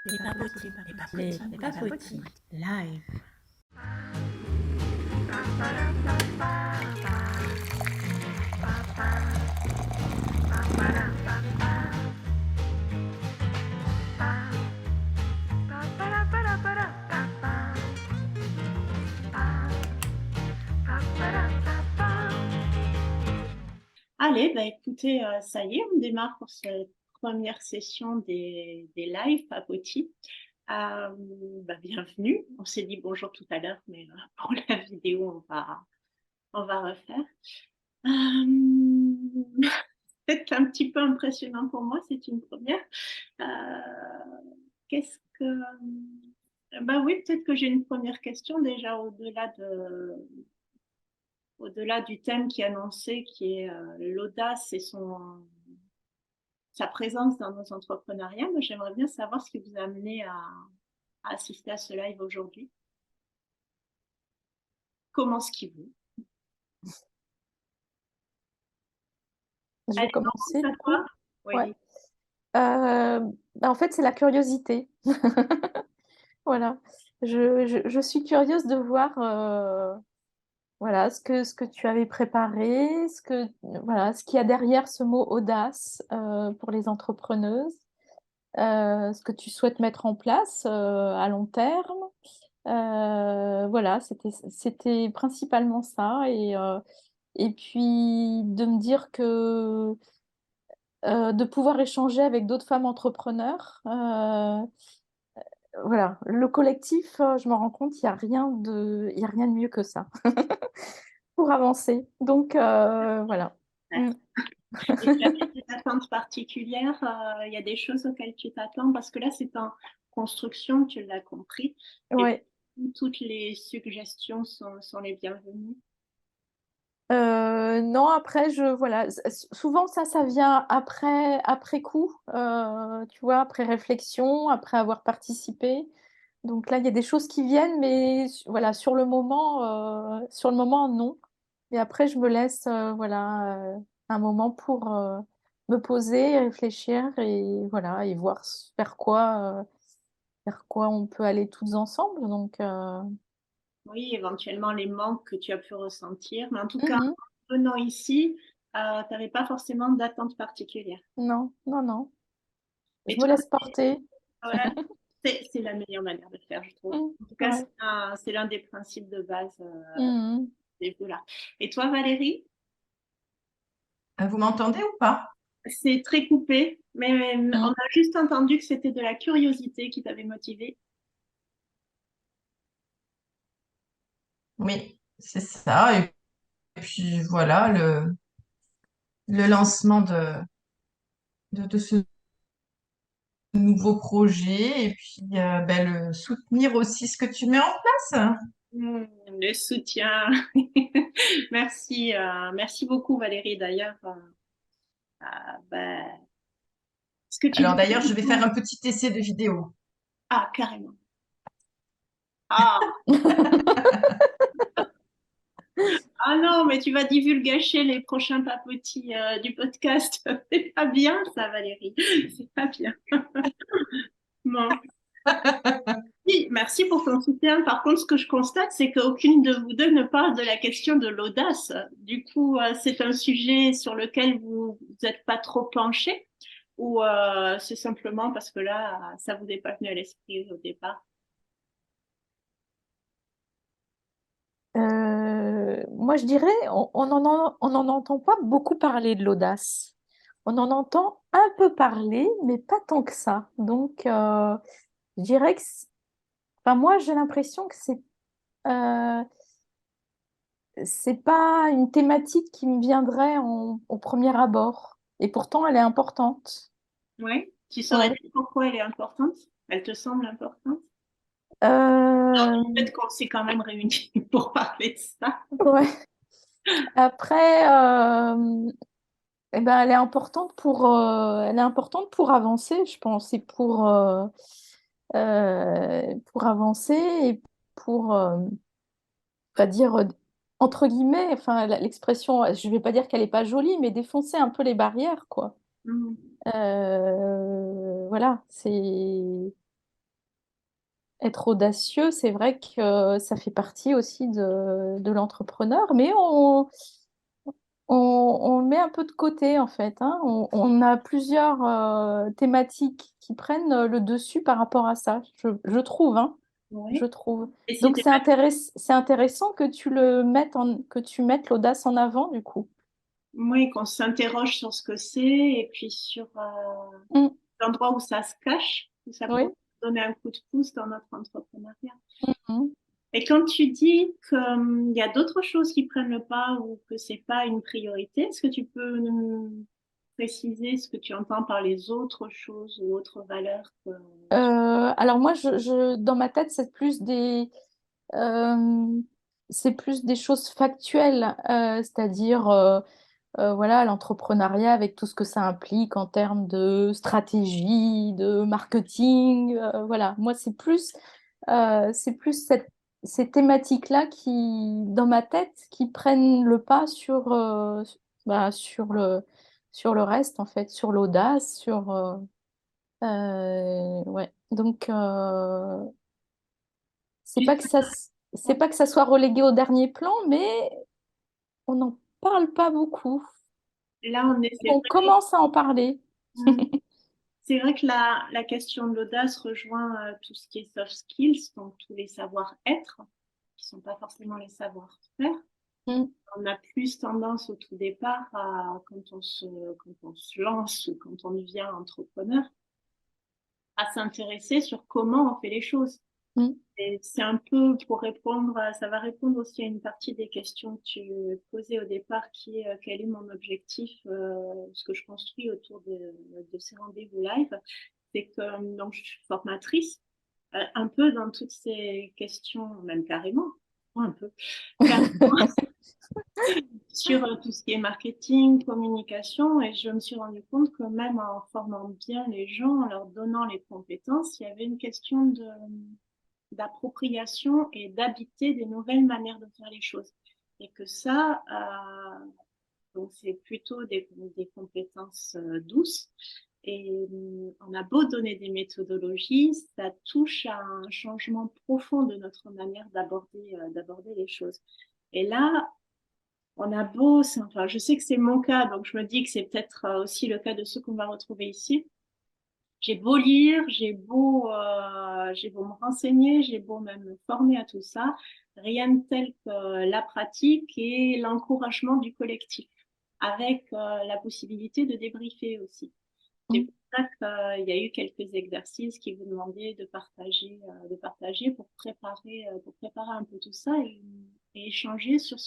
Les papotis live. Allez, écoutez, ça y est, on démarre pour cette première session des live papotis. Bienvenue. On s'est dit bonjour tout à l'heure, mais pour la vidéo, on va refaire. Peut-être un petit peu impressionnant pour moi, c'est une première. Qu'est-ce que... oui, peut-être que j'ai une première question déjà au-delà du thème qui est annoncé, qui est l'audace et sa présence dans nos entrepreneuriats. Moi, j'aimerais bien savoir ce qui vous a amené à assister à ce live aujourd'hui. Commence-qui-vous? Je vais commencer du coup. Oui. Ouais. En fait, c'est la curiosité. Voilà. Je suis curieuse de voir voilà, ce que tu avais préparé, ce qu'il y a derrière ce mot audace pour les entrepreneuses, ce que tu souhaites mettre en place à long terme. Voilà, c'était principalement ça. Et puis de me dire que de pouvoir échanger avec d'autres femmes entrepreneurs, voilà, le collectif, je me rends compte, il y a rien de mieux que ça pour avancer. Donc voilà. Et tu avais des attentes particulières? Il y a des choses auxquelles tu t'attends? Parce que là, c'est en construction, tu l'as compris. Et Ouais. toutes les suggestions sont les bienvenues. Non, après, voilà, souvent ça vient après coup, tu vois, après réflexion, après avoir participé. Donc là, il y a des choses qui viennent, mais voilà, sur le moment, non. Et après, je me laisse, voilà, un moment pour me poser, réfléchir et voilà, et voir vers quoi on peut aller toutes ensemble. Donc, Oui, éventuellement les manques que tu as pu ressentir. Mais en tout cas, mhm. en venant ici, tu n'avais pas forcément d'attente particulière. Non, non, non. Et Je me toi, laisse porter. voilà, c'est la meilleure manière de faire, je trouve. En tout cas, Ouais. c'est l'un des principes de base Mhm. des là. Et toi, Valérie? Vous m'entendez ou pas? C'est très coupé, mais on Mhm. a juste entendu que c'était de la curiosité qui t'avait motivé. Oui, c'est ça. Et puis voilà, le lancement de ce nouveau projet et puis le soutenir aussi ce que tu mets en place. Le soutien. Merci, merci beaucoup, Valérie, d'ailleurs. Ce que tu Alors dis. d'ailleurs, je vais faire un petit essai de vidéo. Ah, carrément. Ah, ah non, mais tu vas divulgacher les prochains papotis du podcast. C'est pas bien, ça, Valérie. C'est pas bien. Bon. Oui, merci pour ton soutien. Par contre, ce que je constate, c'est qu'aucune de vous deux ne parle de la question de l'audace. Du coup, c'est un sujet sur lequel vous n'êtes pas trop penché ou c'est simplement parce que là, ça vous est pas venu à l'esprit au départ? Moi, je dirais, on en entend pas beaucoup parler de l'audace. On en entend un peu parler, mais pas tant que ça. Donc, je dirais enfin, moi, j'ai l'impression que euh, c'est pas une thématique qui me viendrait au premier abord. Et pourtant, elle est importante. Oui. Tu saurais Ouais. dire pourquoi elle est importante? Elle te semble importante? Euh, Peut-être qu'on s'est quand même réunis pour parler de ça. ouais. Après, eh ben, elle est importante pour avancer, je pense, et pour avancer et pour, pas dire, entre guillemets, enfin, l'expression, je vais pas dire qu'elle est pas jolie, mais défoncer un peu les barrières, quoi. Mm. Voilà, c'est. être audacieux, c'est vrai que ça fait partie aussi de l'entrepreneur, mais on le met un peu de côté en fait, hein. On a plusieurs thématiques qui prennent le dessus par rapport à ça, je trouve, hein, je Oui. trouve. Et Donc c'était c'est intéressant que que tu mettes l'audace en avant du coup. oui, qu'on s'interroge sur ce que c'est et puis sur Mm. l'endroit où ça se cache, où ça Oui. pourrait donner un coup de pouce dans notre entrepreneuriat. Mm. Et quand tu dis qu'il y a d'autres choses qui prennent le pas ou que c'est pas une priorité, est-ce que tu peux nous préciser ce que tu entends par les autres choses ou autres valeurs que... Alors moi, dans ma tête, euh, c'est plus des choses factuelles, c'est-à-dire voilà, l'entrepreneuriat avec tout ce que ça implique en termes de stratégie, de marketing. Voilà, moi, c'est plus ces thématiques-là qui, dans ma tête, qui prennent le pas bah, sur le reste, en fait, sur l'audace, ouais. Donc, c'est pas que ça soit relégué au dernier plan, mais on n'en parle pas beaucoup. Là, on est, On commence à en parler. c'est vrai que la question de l'audace rejoint tout ce qui est soft skills, donc tous les savoir-être, qui sont pas forcément les savoir-faire. Mm, On a plus tendance au tout départ quand on se lance ou quand on devient entrepreneur, à s'intéresser sur comment on fait les choses. mm, Et c'est un peu pour répondre, ça va répondre aussi à une partie des questions que tu posais au départ, qui est quel est mon objectif, ce que je construis autour de ces rendez-vous live. C'est que donc, je suis formatrice, un peu dans toutes ces questions, même carrément, pas un peu, carrément, sur tout ce qui est marketing, communication, et je me suis rendu compte que même en formant bien les gens, en leur donnant les compétences, il y avait une question d'appropriation et d'habiter des nouvelles manières de faire les choses. Et que ça, donc c'est plutôt des compétences douces. Et on a beau donner des méthodologies, ça touche à un changement profond de notre manière d'aborder les choses. Et là, on a beau, enfin, je sais que c'est mon cas, donc je me dis que c'est peut-être aussi le cas de ceux qu'on va retrouver ici. J'ai beau lire, j'ai beau me renseigner, j'ai beau même me former à tout ça, rien de tel que la pratique et l'encouragement du collectif, avec la possibilité de débriefer aussi. C'est mm, pour ça qu'il y a eu quelques exercices qui vous demandaient de partager pour préparer un peu tout ça et échanger sur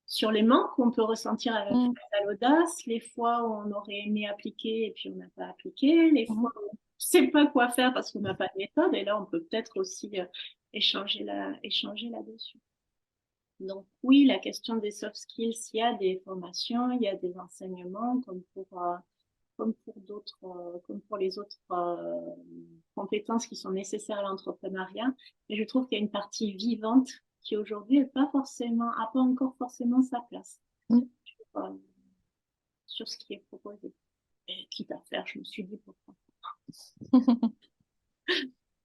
sur les manques qu'on peut ressentir avec mm, l'audace, les fois où on aurait aimé appliquer et puis on n'a pas appliqué, les mm. fois où on ne sait pas quoi faire parce qu'on n'a pas de méthode, et là on peut peut-être aussi échanger là-dessus. Donc oui, la question des soft skills, il y a des formations, il y a des enseignements comme pour d'autres, comme pour les autres compétences qui sont nécessaires à l'entrepreneuriat. Mais je trouve qu'il y a une partie vivante qui aujourd'hui a pas encore forcément sa place Mm. euh, sur ce qui est proposé. Et quitte à faire, je me suis dit pourquoi.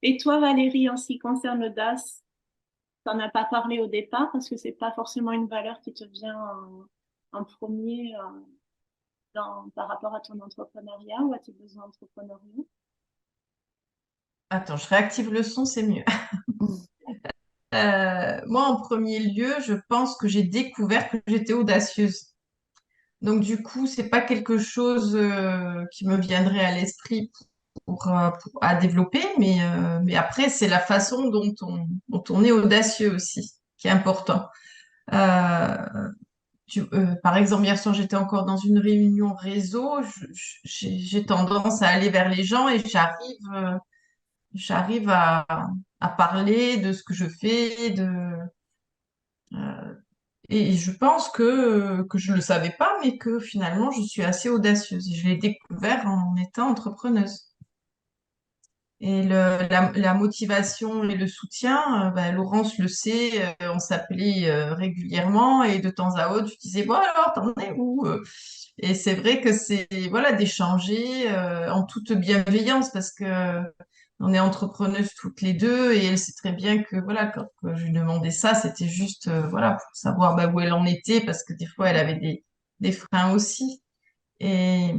Et toi, Valérie, en ce qui concerne le DAS, t'en as pas parlé au départ parce que c'est pas forcément une valeur qui te vient en premier par rapport à ton entrepreneuriat ou à tes besoins entrepreneuriaux. Attends, je réactive le son, c'est mieux. Moi, en premier lieu, je pense que j'ai découvert que j'étais audacieuse. Donc, du coup, c'est pas quelque chose qui me viendrait à l'esprit à développer, mais après, c'est la façon dont on est audacieux aussi qui est important. Euh, Par exemple, hier soir, j'étais encore dans une réunion réseau. J'ai tendance à aller vers les gens et j'arrive à parler de ce que je fais, euh, et je pense que je ne le savais pas, mais que finalement, je suis assez audacieuse. Et je l'ai découvert en étant entrepreneuse. Et la motivation et le soutien, ben, Laurence le sait, on s'appelait régulièrement et de temps à autre, je disais, bon alors, t'en es où? Et c'est vrai que c'est, voilà, d'échanger en toute bienveillance parce que on est entrepreneuses toutes les deux et elle sait très bien que voilà, quand je lui demandais ça, c'était juste voilà, pour savoir où elle en était parce que des fois elle avait des freins aussi. Et,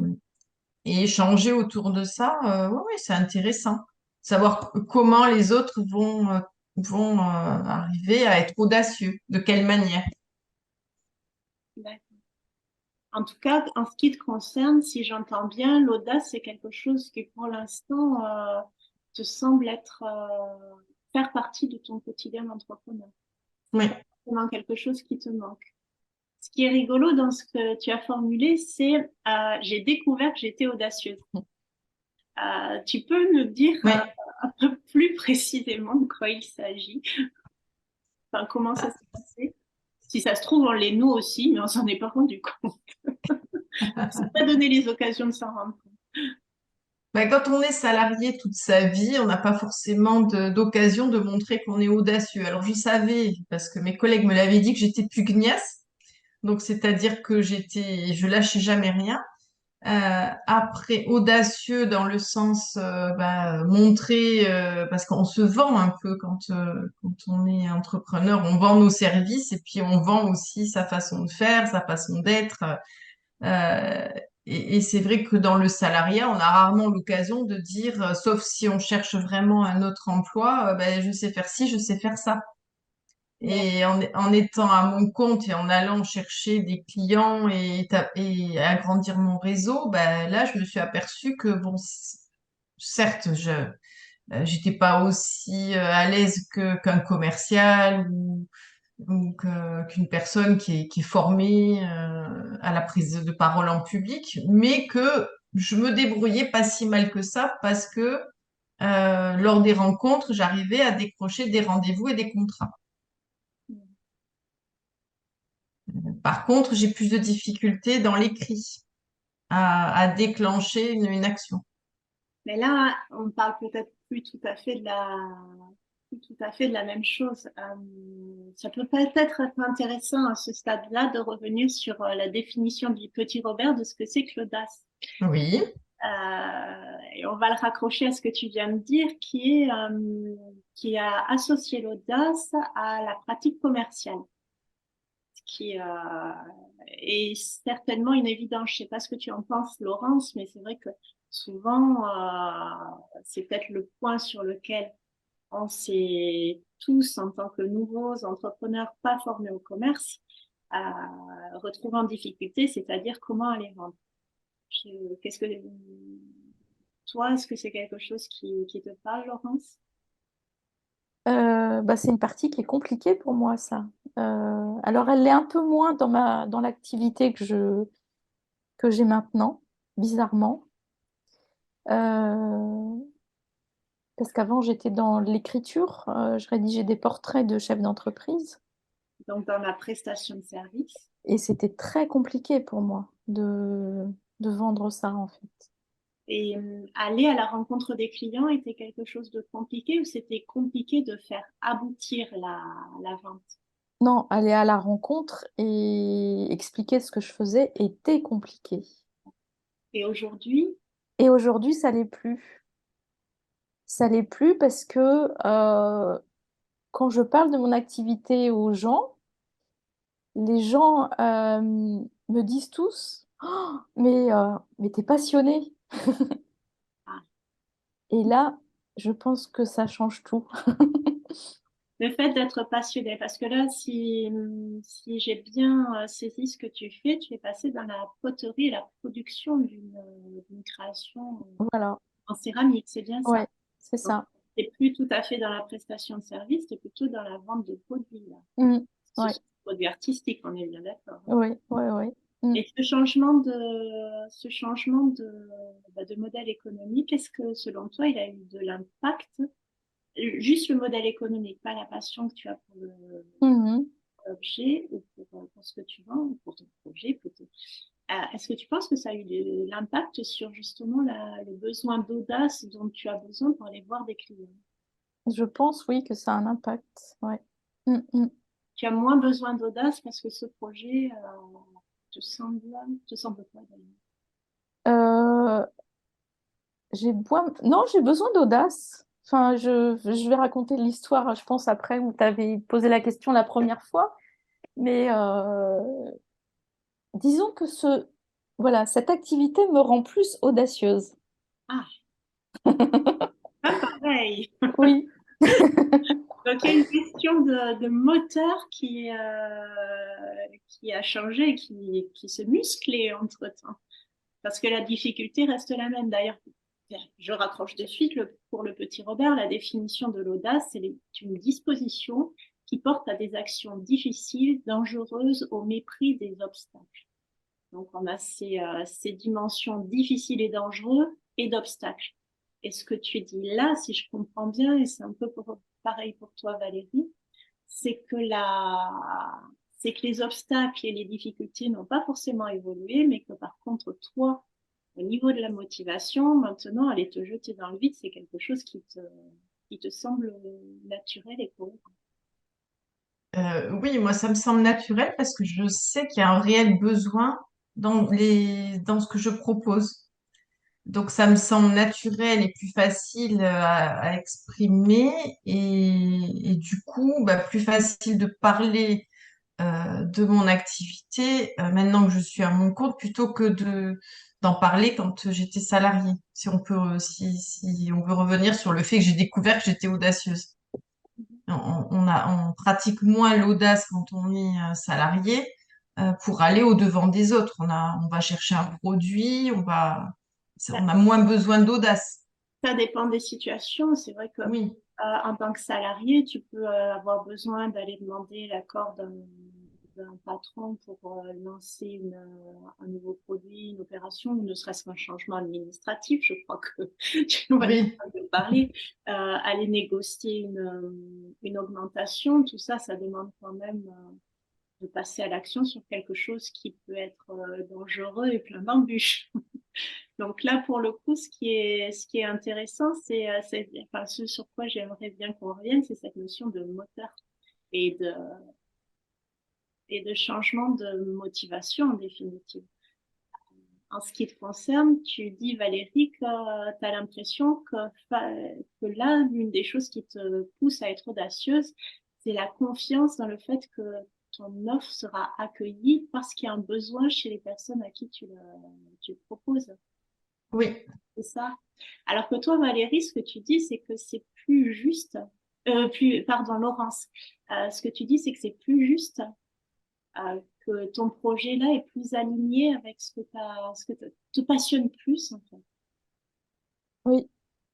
et échanger autour de ça, ouais, ouais, c'est intéressant. Savoir comment les autres vont arriver à être audacieux, de quelle manière. D'accord. En tout cas, en ce qui te concerne, si j'entends bien, l'audace, c'est quelque chose qui, pour l'instant, te semble faire partie de ton quotidien d'entrepreneur. Oui, Vraiment quelque chose qui te manque. Ce qui est rigolo dans ce que tu as formulé, c'est j'ai découvert que j'étais audacieuse. Tu peux nous dire oui. un peu plus précisément de quoi il s'agit? Enfin, comment ça s'est passé? Si ça se trouve, on l'est nous aussi, mais on s'en est pas rendu compte. On s'est pas donné les occasions de s'en rendre compte. Quand on est salarié toute sa vie, on n'a pas forcément d'occasion de montrer qu'on est audacieux. Alors je savais, parce que mes collègues me l'avaient dit, que j'étais pugnace. Donc c'est-à-dire que je lâchais jamais rien. Après, audacieux dans le sens montrer, parce qu'on se vend un peu quand on est entrepreneur, on vend nos services et puis on vend aussi sa façon de faire, sa façon d'être. Euh, et c'est vrai que dans le salariat, on a rarement l'occasion de dire, sauf si on cherche vraiment un autre emploi, je sais faire ci, je sais faire ça. Et en étant à mon compte et en allant chercher des clients et agrandir mon réseau, là, je me suis aperçue que, bon, certes, j'étais pas aussi à l'aise qu'un commercial qu'une personne qui est formée à la prise de parole en public, mais que je me débrouillais pas si mal que ça parce que lors des rencontres, j'arrivais à décrocher des rendez-vous et des contrats. Par contre, j'ai plus de difficultés dans l'écrit à déclencher une action. Mais là, on parle peut-être plus tout à fait de la même chose. Ça peut peut-être être intéressant à ce stade-là de revenir sur la définition du petit Robert de ce que c'est que l'audace. Oui, Et on va le raccrocher à ce que tu viens de dire, qui a associé l'audace à la pratique commerciale, qui est certainement une évidence. Je ne sais pas ce que tu en penses, Laurence, mais c'est vrai que souvent, c'est peut-être le point sur lequel on s'est tous, en tant que nouveaux entrepreneurs pas formés au commerce, retrouvés en difficulté, c'est-à-dire comment aller vendre. Qu'est-ce que toi, est-ce que c'est quelque chose qui te parle, Laurence? C'est une partie qui est compliquée pour moi, ça. Alors, elle l'est un peu moins dans l'activité que j'ai maintenant, bizarrement. Euh, Parce qu'avant, j'étais dans l'écriture. Je rédigeais des portraits de chefs d'entreprise. Donc, dans la prestation de service. Et c'était très compliqué pour moi de vendre ça, en fait. Et aller à la rencontre des clients était quelque chose de compliqué ou c'était compliqué de faire aboutir la vente? Non, aller à la rencontre et expliquer ce que je faisais était compliqué. Et aujourd'hui, Et aujourd'hui, ça l'est plus. Ça l'est plus parce que quand je parle de mon activité aux gens, les gens me disent tous, oh, mais t'es passionné. ah, Et là, je pense que ça change tout. le fait d'être passionné, parce que là, si j'ai bien saisi ce que tu es passé dans la poterie et la production d'une création Voilà, en céramique, c'est bien ça. ouais, c'est Donc, ça. t'es plus tout à fait dans la prestation de service, t'es plutôt dans la vente de produits, là. Mm, Ce ouais, sont des produits artistiques, on est bien d'accord. ouais, ouais, ouais. Mm. Et ce changement de modèle économique, est-ce que selon toi, il a eu de l'impact? Juste le modèle économique, pas la passion que tu as pour Mhm. l'objet ou pour ce que tu vends, ou pour ton projet plutôt. Est-ce que tu penses que ça a eu de l'impact sur justement le besoin d'audace dont tu as besoin pour aller voir des clients? Je pense, oui, que ça a un impact. Ouais. Mm, mm. Tu as moins besoin d'audace parce que ce projet te semble quoi d'ailleurs? Euh, Non, j'ai besoin d'audace. enfin, je vais raconter l'histoire, je pense, après, où tu avais posé la question la première fois. Mais disons que voilà, cette activité me rend plus audacieuse. Ah, pas pareil. Oui, Donc, il y a une question de moteur qui a changé, qui se musclait entre-temps. Parce que la difficulté reste la même. D'ailleurs, je raccroche de suite pour le petit Robert, la définition de l'audace, c'est une disposition qui porte à des actions difficiles, dangereuses, au mépris des obstacles. Donc, on a ces dimensions difficiles et dangereuses et d'obstacles. Et ce que tu dis là, si je comprends bien, et c'est un peu pareil pour toi, Valérie, c'est que c'est que les obstacles et les difficultés n'ont pas forcément évolué, mais que par contre, toi, au niveau de la motivation, maintenant, aller te jeter dans le vide, c'est quelque chose qui te semble naturel et cohérent. Oui, moi, ça me semble naturel parce que je sais qu'il y a un réel besoin dans ce que je propose. Donc, ça me semble naturel et plus facile à exprimer et du coup, bah, plus facile de parler de mon activité maintenant que je suis à mon compte plutôt que d'en parler quand j'étais salariée. Si on veut revenir sur le fait que j'ai découvert que j'étais audacieuse. On pratique moins l'audace quand on est salarié pour aller au-devant des autres. On va chercher un produit, Ça, on a moins besoin d'audace. ça dépend des situations. C'est vrai que Oui, en tant que salarié, tu peux avoir besoin d'aller demander l'accord d'un patron pour lancer un nouveau produit, une opération, ou ne serait-ce qu'un changement administratif. Je crois que tu vois oui, de parler, aller négocier une augmentation, tout ça, ça demande quand même de passer à l'action sur quelque chose qui peut être dangereux et plein d'embûches. Donc là, pour le coup, ce qui est intéressant, enfin, ce sur quoi j'aimerais bien qu'on revienne, c'est cette notion de moteur et de, et de changement de motivation en définitive. En ce qui te concerne, tu dis, Valérie, que tu as l'impression que là, l'une des choses qui te pousse à être audacieuse, c'est la confiance dans le fait que ton offre sera accueillie parce qu'il y a un besoin chez les personnes à qui tu le proposes. oui. C'est ça. Alors que toi, Valérie, ce que tu dis, c'est que c'est plus juste. Pardon, Laurence. Ce que tu dis, c'est que c'est plus juste, que ton projet là est plus aligné avec ce que te passionne plus, en fait. oui.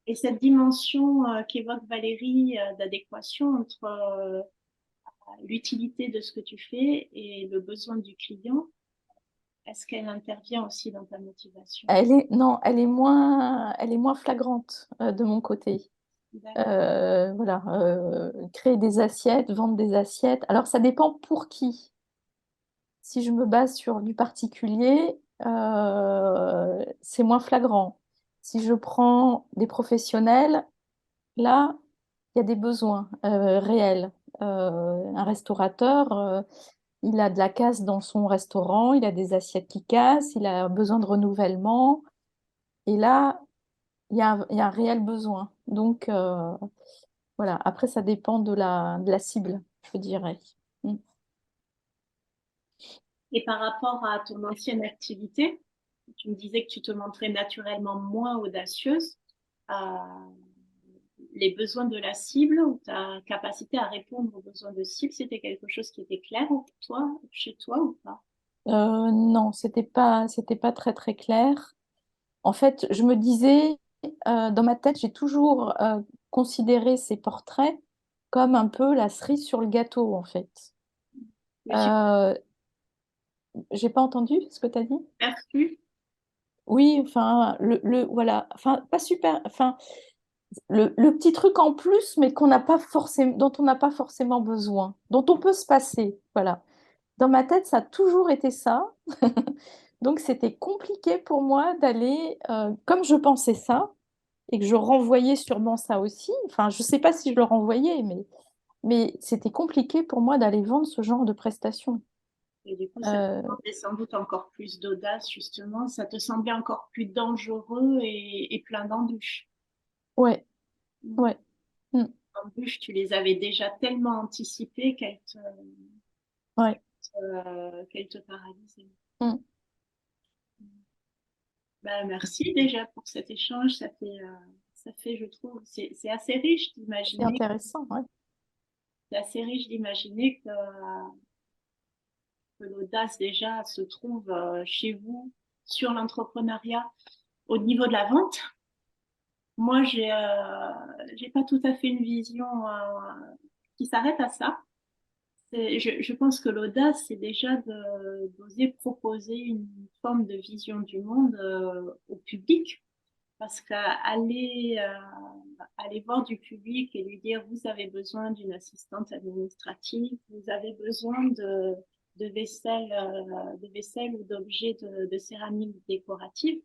Et cette dimension qu'évoque Valérie d'adéquation entre l'utilité de ce que tu fais et le besoin du client, est-ce qu'elle intervient aussi dans ta motivation? Non, elle est moins flagrante de mon côté. D'accord. Voilà, créer des assiettes, vendre des assiettes. Alors, ça dépend pour qui. Si je me base sur du particulier, c'est moins flagrant. Si je prends des professionnels, là, il y a des besoins réels. Un restaurateur, il a de la casse dans son restaurant, il a des assiettes qui cassent, il a besoin de renouvellement. Et là, il y a un réel besoin. Donc, voilà. Après, ça dépend de la cible, je dirais. Mm. Et par rapport à ton ancienne activité, tu me disais que tu te montrais naturellement moins audacieuse. Euh, les besoins de la cible ou ta capacité à répondre aux besoins de cible, c'était quelque chose qui était clair pour toi, chez toi ou pas? Non, c'était pas très très clair. En fait, je me disais, dans ma tête, j'ai toujours considéré ces portraits comme un peu la cerise sur le gâteau, en fait. Le Euh, j'ai pas entendu ce que tu as dit? superflu, Oui, enfin, voilà, enfin, pas super, enfin, le petit truc en plus, mais qu'on n'a pas forcément, dont on n'a pas forcément besoin, dont on peut se passer, voilà. Dans ma tête, ça a toujours été ça. Donc, c'était compliqué pour moi d'aller, comme je pensais ça, et que je renvoyais sûrement ça aussi. Enfin, je ne sais pas si je le renvoyais, mais c'était compliqué pour moi d'aller vendre ce genre de prestations. et du coup, ça te Euh, demandait sans doute encore plus d'audace, justement. Ça te semblait encore plus dangereux et plein d'embûches. ouais, Mm. ouais. Mm. embûches, tu les avais déjà tellement anticipées Ouais. qu'elles te paralysaient. Mm. Ben, merci déjà pour cet échange. Ça fait, je trouve, c'est assez riche C'est d'imaginer, intéressant, ouais. c'est assez riche d'imaginer que l'audace déjà se trouve chez vous sur l'entrepreneuriat au niveau de la vente. Moi, j'ai pas tout à fait une vision qui s'arrête à ça. Je pense que l'audace, c'est déjà d'oser proposer une forme de vision du monde au public. Parce aller voir du public et lui dire, vous avez besoin d'une assistante administrative, vous avez besoin de vaisselle ou d'objets de céramique décorative,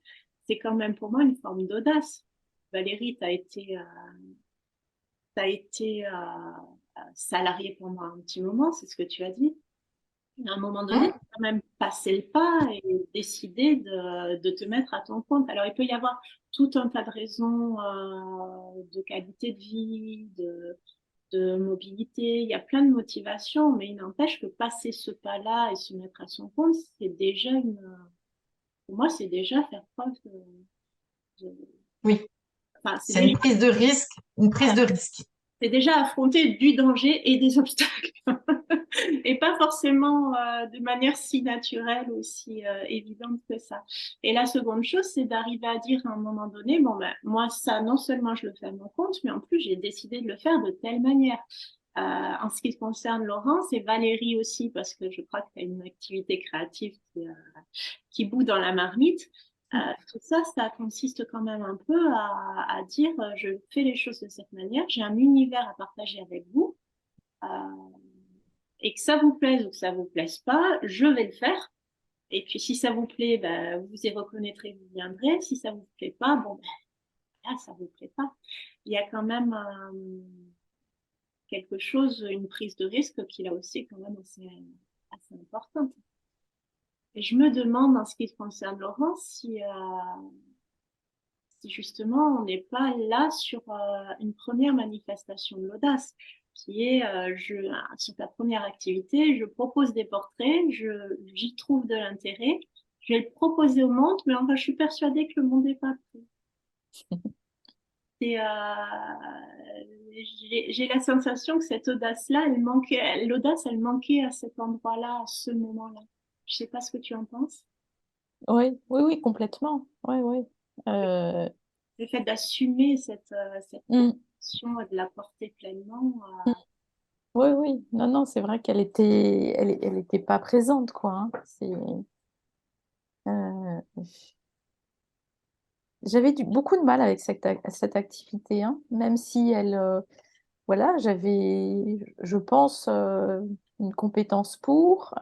c'est quand même pour moi une forme d'audace. Valérie, t'as été salariée pendant un petit moment, c'est ce que tu as dit. À un moment donné, tu Hum, as quand même passé le pas et décidé de te mettre à ton compte. Alors, il peut y avoir tout un tas de raisons de qualité de vie, de mobilité. Il y a plein de motivations, mais il n'empêche que passer ce pas-là et se mettre à son compte, pour moi, c'est déjà faire preuve de- oui, enfin, c'est une prise de risque, une prise de risque. c'est déjà affronter du danger et des obstacles. Et pas forcément de manière si naturelle ou si évidente que ça. Et la seconde chose, c'est d'arriver à dire à un moment donné, bon ben moi ça, non seulement je le fais à mon compte, mais en plus j'ai décidé de le faire de telle manière. En ce qui concerne Laurence et Valérie aussi, parce que je crois que tu as une activité créative qui bout dans la marmite. Tout ça, ça consiste quand même un peu à dire je fais les choses de cette manière, j'ai un univers à partager avec vous. Euh, et que ça vous plaise ou que ça vous plaise pas, je vais le faire. Et puis si ça vous plaît, ben, vous y reconnaîtrez, vous viendrez. Si ça vous plaît pas, bon, ben, là, ça vous plaît pas. Il y a quand même quelque chose, une prise de risque qui là aussi quand même assez importante. Et je me demande en ce qui concerne Laurent si justement on n'est pas là sur une première manifestation de l'audace, qui est sur ta première activité, je propose des portraits, j'y trouve de l'intérêt, je vais le proposer au monde, mais enfin, je suis persuadée que le monde n'est pas prêt. Et, j'ai la sensation que cette audace-là, l'audace, elle manquait à cet endroit-là, à ce moment-là. Je sais pas ce que tu en penses. Oui, oui, oui, complètement. Oui, oui. Euh, Le fait d'assumer cette mm, proposition et de la porter pleinement. mm. Oui, oui. Non, non, c'est vrai elle était pas présente, quoi, hein. Euh, J'avais beaucoup de mal avec cette activité, hein, même si voilà, je pense, une compétence pour.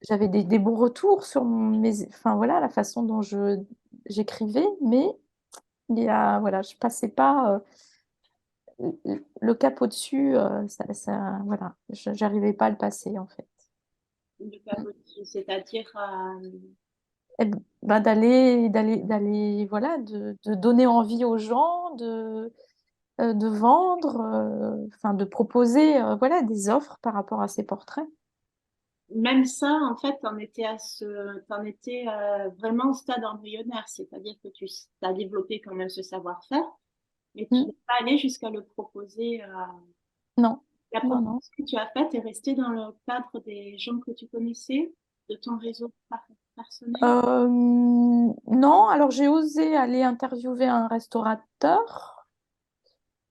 J'avais des bons retours sur enfin voilà, la façon dont j'écrivais, mais voilà, je passais pas le cap au-dessus, voilà, j'arrivais pas à le passer en fait. De Mm. capoter, c'est-à-dire Ben, d'aller, voilà, de donner envie aux gens, de vendre, enfin de proposer, voilà, des offres par rapport à ces portraits. même ça, en fait, t'en étais vraiment au stade embryonnaire, c'est-à-dire que tu as développé quand même ce savoir-faire, mais tu Mm. n'es pas allé jusqu'à le proposer. Non, La non, non. proposition que tu as faite est restée dans le cadre des gens que tu connaissais, de ton réseau personnel. Non, alors j'ai osé aller interviewer un restaurateur,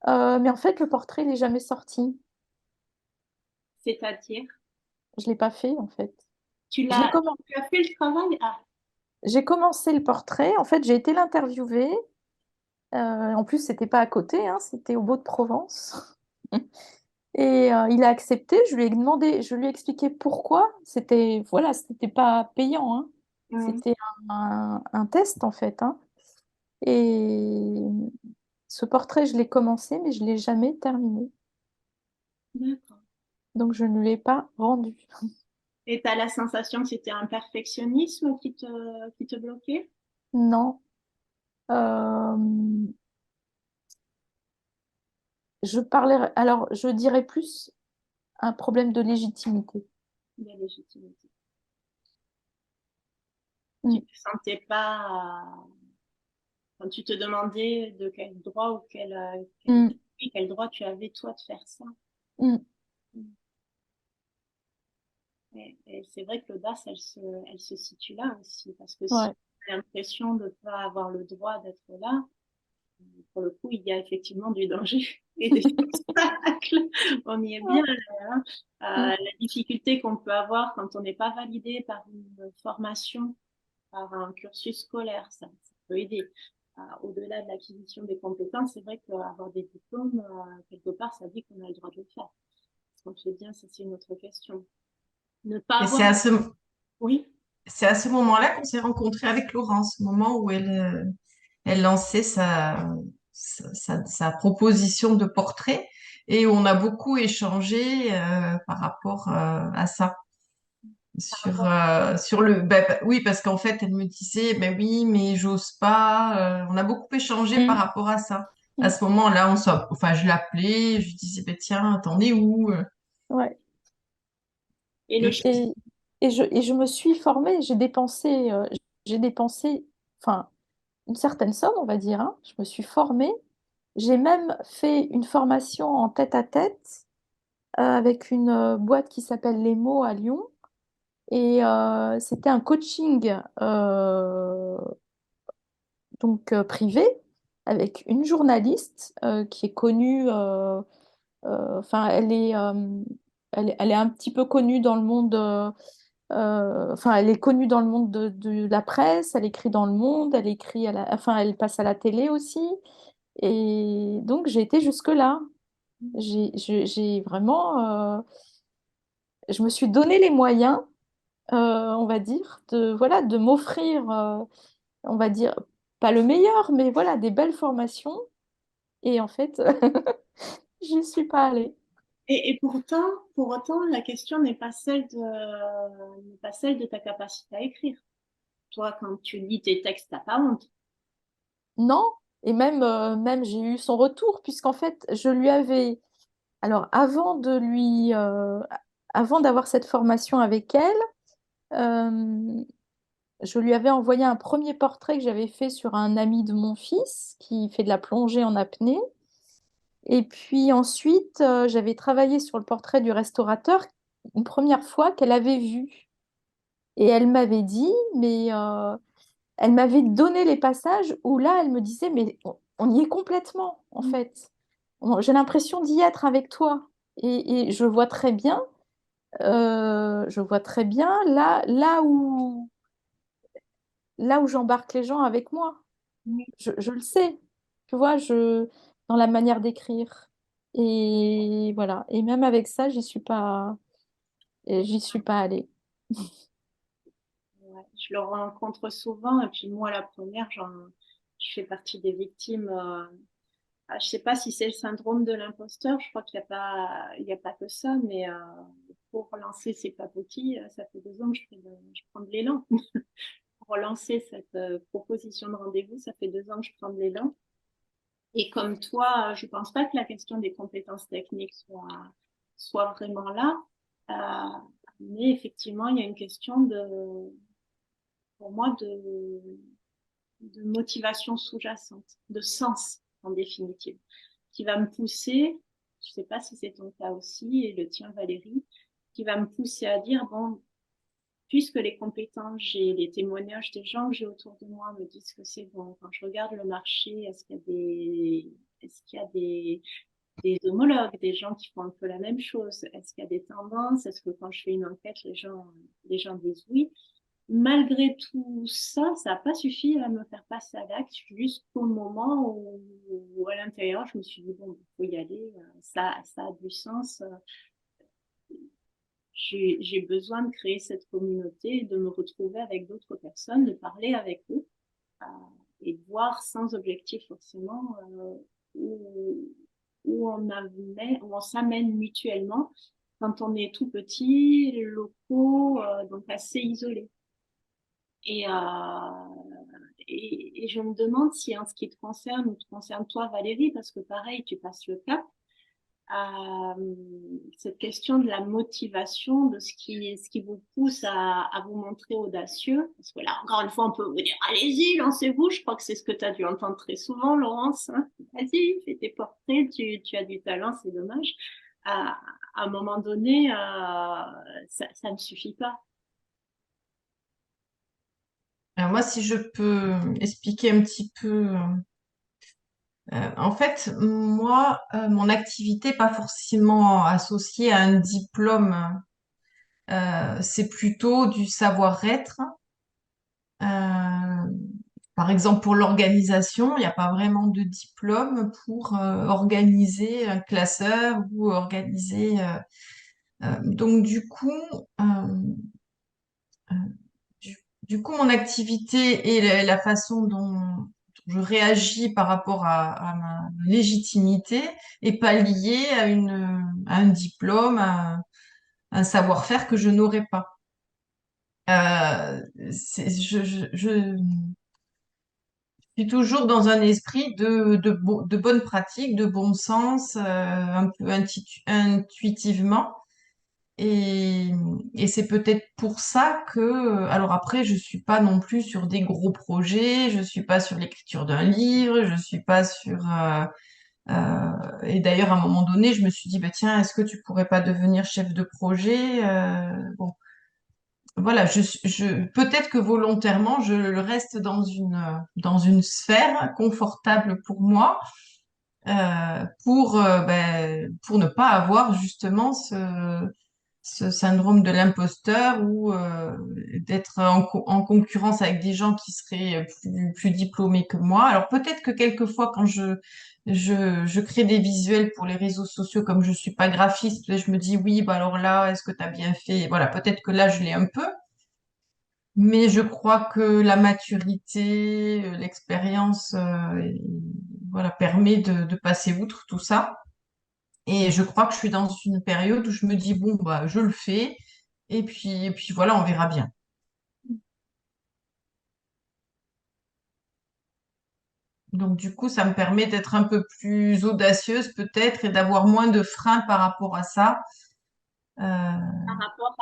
mais en fait le portrait il n'est jamais sorti. C'est-à-dire, Je l'ai pas fait en fait. tu Je l'ai l'as, commen- tu as fait le travail. Ah, J'ai commencé le portrait. En fait, j'ai été l'interviewer. En plus, c'était pas à côté, hein, c'était au Beau-de-Provence. Et il a accepté. Je lui ai demandé, je lui ai expliqué pourquoi. Voilà, c'était pas payant, hein. hum, C'était un test en fait, hein. Et ce portrait, je l'ai commencé, mais je l'ai jamais terminé. d'accord. Donc, je ne l'ai pas rendu. Et tu as la sensation que c'était un perfectionnisme qui te bloquait? Non. Euh, alors je dirais plus un problème de légitimité. de légitimité. Tu Mm. ne te sentais pas, quand tu te demandais de quel droit ou Mm. quel droit tu avais toi de faire ça. Mm. Et c'est vrai que l'audace, elle se situe là aussi, parce que si Ouais. on a l'impression de ne pas avoir le droit d'être là, pour le coup, il y a effectivement du danger et des obstacles. On y est bien Ouais. là, hein. Mm. La difficulté qu'on peut avoir quand on n'est pas validé par une formation, par un cursus scolaire, ça peut aider. Au-delà de l'acquisition des compétences, c'est vrai qu'avoir des diplômes, quelque part, ça dit qu'on a le droit de le faire. Est-ce qu'on le fait bien, ça c'est une autre question. Ne pas Et avoir... Oui, c'est à ce moment-là qu'on s'est rencontrés avec Laurence, au moment où elle lançait sa proposition de portrait et on a beaucoup échangé par rapport à ça. par rapport Sur oui, parce qu'en fait, elle me disait, ben oui, mais j'ose pas. On a beaucoup échangé par Mm. rapport à ça. À Mm. ce moment-là, enfin, je l'appelais, je lui disais, ben tiens, t'en es où? Ouais. et le Et Et, puis, et je me suis formée, j'ai dépensé, enfin, une certaine somme, on va dire, hein. Je me suis formée. J'ai même fait une formation en tête-à-tête avec une boîte qui s'appelle Les Mots à Lyon. Et c'était un coaching privé avec une journaliste qui est connue. Enfin, elle est un petit peu connue dans le monde. Enfin, elle est connue dans le monde de la presse. Elle écrit dans le monde. Elle écrit enfin, elle passe à la télé aussi. Et donc, j'ai été jusque-là. J'ai vraiment. Je me suis donné les moyens, on va dire, voilà, de m'offrir, on va dire, pas le meilleur, mais voilà, des belles formations. Et en fait, j'y suis pas allée. et pourtant, pour autant, la question n'est pas celle de ta capacité à écrire. Toi, quand tu lis tes textes, t'as pas honte. Non, et même j'ai eu son retour, puisqu'en fait, je lui avais. Alors, avant d'avoir cette formation avec elle, euh, je lui avais envoyé un premier portrait que j'avais fait sur un ami de mon fils qui fait de la plongée en apnée. Et puis ensuite, j'avais travaillé sur le portrait du restaurateur une première fois qu'elle avait vu. Et elle m'avait dit, mais elle m'avait donné les passages où là, elle me disait, mais on y est complètement, en fait. J'ai l'impression d'y être avec toi. Et je vois très bien là où j'embarque les gens avec moi. Je le sais, tu vois, dans la manière d'écrire. Et voilà. Et même avec ça, j'y suis pas allée. Ouais, je le rencontre souvent, et puis moi, la première, je fais partie des victimes. Je sais pas si c'est le syndrome de l'imposteur, je crois qu'il y a pas que ça, mais pour lancer ces papotis, ça fait 2 ans que je prends de l'élan. Pour lancer cette proposition de rendez-vous, ça fait 2 ans que je prends de l'élan. Et comme toi, je pense pas que la question des compétences techniques soit vraiment là. Euh, mais effectivement, il y a une question pour moi, de motivation sous-jacente, de sens, en définitive, qui va me pousser, je sais pas si c'est ton cas aussi, et le tien, Valérie, qui va me pousser à dire, bon, puisque les compétences, j'ai les témoignages des gens que j'ai autour de moi me disent que c'est bon. Quand je regarde le marché, est-ce qu'il y a des homologues, des gens qui font un peu la même chose? Est-ce qu'il y a des tendances? Est-ce que quand je fais une enquête, les gens disent oui? Malgré tout ça, ça n'a pas suffi à me faire passer à l'acte jusqu'au moment où, à l'intérieur, je me suis dit, bon, il faut y aller, ça a du sens. J'ai besoin de créer cette communauté, de me retrouver avec d'autres personnes, de parler avec eux euh, et de voir sans objectif forcément où, où on s'amène mutuellement quand on est tout petit, locaux, donc assez isolés. Et, et je me demande si en ce qui te concerne ou te concerne toi, Valérie, parce que pareil, tu passes le cap, cette question de la motivation, de ce qui vous pousse à vous montrer audacieux. Parce que là, encore une fois, on peut vous dire, allez-y, lancez-vous. Je crois que c'est ce que tu as dû entendre très souvent, Laurence. Hein. Vas-y, fais tes portraits, tu as du talent, c'est dommage. À un moment donné, ça ne suffit pas. Alors moi, si je peux expliquer un petit peu, en fait, moi, mon activité n'est pas forcément associée à un diplôme. C'est plutôt du savoir-être. Euh, Par exemple, pour l'organisation, il n'y a pas vraiment de diplôme pour organiser un classeur ou organiser. Donc, euh, du, du coup, mon activité et la façon dont je réagis par rapport à ma légitimité est pas liée à un diplôme, à un savoir-faire que je n'aurais pas. Je suis toujours dans un esprit de bonne pratique, de bon sens, un peu intuitivement. Et, et c'est peut-être pour ça que, alors après, je suis pas non plus sur des gros projets, je suis pas sur l'écriture d'un livre, je suis pas sur. Et d'ailleurs, à un moment donné, je me suis dit, bah, tiens, est-ce que tu pourrais pas devenir chef de projet? Bon, voilà, peut-être que volontairement, je reste dans une sphère confortable pour moi, pour ne pas avoir justement ce syndrome de l'imposteur ou d'être en concurrence avec des gens qui seraient plus diplômés que moi. Alors peut-être que quelquefois, quand je crée des visuels pour les réseaux sociaux, comme je suis pas graphiste, je me dis oui, bah alors là, est-ce que tu as bien fait? Voilà, peut-être que là, je l'ai un peu. Mais je crois que la maturité, l'expérience, voilà, permet de passer outre tout ça. Et je crois que je suis dans une période où je me dis, bon, bah, je le fais, et puis voilà, on verra bien. Donc, du coup, ça me permet d'être un peu plus audacieuse, peut-être, et d'avoir moins de freins par rapport à ça. Euh, Par rapport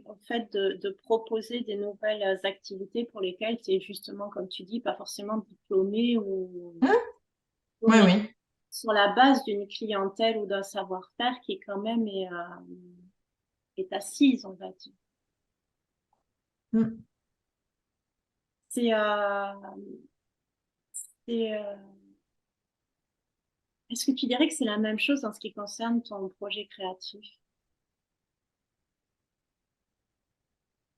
au fait de proposer des nouvelles activités pour lesquelles tu es justement, comme tu dis, pas forcément diplômé hmm, ou oui, mais oui. sur la base d'une clientèle ou d'un savoir-faire qui quand même est assise, on va dire. Hmm. C'est, euh, c'est, est-ce que tu dirais que c'est la même chose en ce qui concerne ton projet créatif?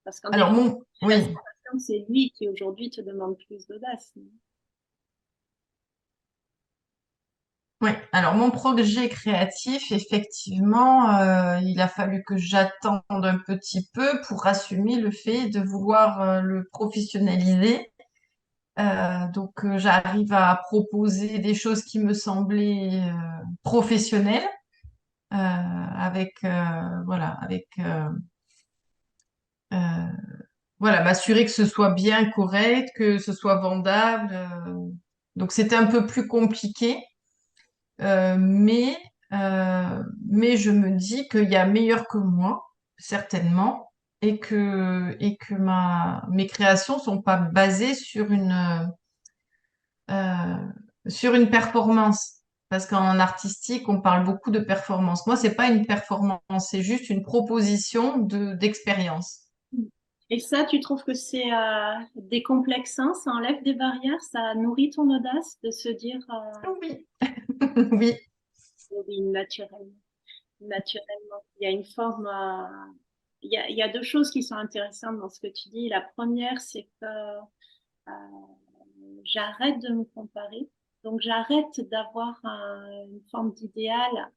Parce qu'en Alors, définitive, j'ai la oui. sensation que c'est lui qui aujourd'hui te demande plus d'audace. Oui, alors mon projet créatif, effectivement, il a fallu que j'attende un petit peu pour assumer le fait de vouloir le professionnaliser. J'arrive à proposer des choses qui me semblaient professionnelles, euh, voilà, m'assurer que ce soit bien correct, que ce soit vendable. Donc c'était un peu plus compliqué. Euh, mais, mais je me dis qu'il y a meilleur que moi, certainement, et que mes créations sont pas basées euh, sur une performance. Parce qu'en artistique, on parle beaucoup de performance. Moi, c'est pas une performance, c'est juste une proposition d'expérience. Et ça, tu trouves que c'est décomplexant, ça enlève des barrières, ça nourrit ton audace de se dire Oui, oui, oui, naturellement, naturellement. Il y a une forme, il y a deux choses qui sont intéressantes dans ce que tu dis. La première, c'est que j'arrête de me comparer. Donc, j'arrête d'avoir une forme d'idéal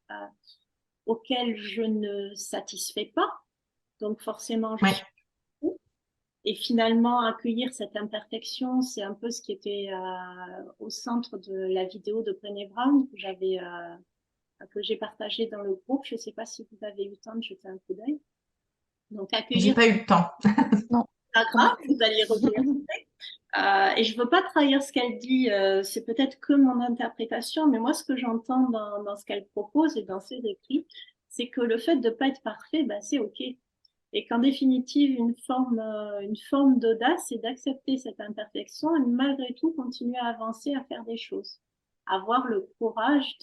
auquel je ne satisfais pas. Donc, forcément, je oui. suis fou. Et finalement, accueillir cette imperfection, c'est un peu ce qui était au centre de la vidéo de Brené Brown que j'ai partagée dans le groupe. Je ne sais pas si vous avez eu le temps de jeter un coup d'œil. Donc, J'ai accueillir, pas eu le temps. Non, pas pas du grave, tout. vous allez y revenir. Et je veux pas trahir ce qu'elle dit, c'est peut-être que mon interprétation, mais moi, ce que j'entends dans ce qu'elle propose et dans ses écrits, c'est que le fait de pas être parfait, bah, c'est OK. Et qu'en définitive, une forme d'audace, c'est d'accepter cette imperfection et malgré tout continuer à avancer, à faire des choses. Avoir le courage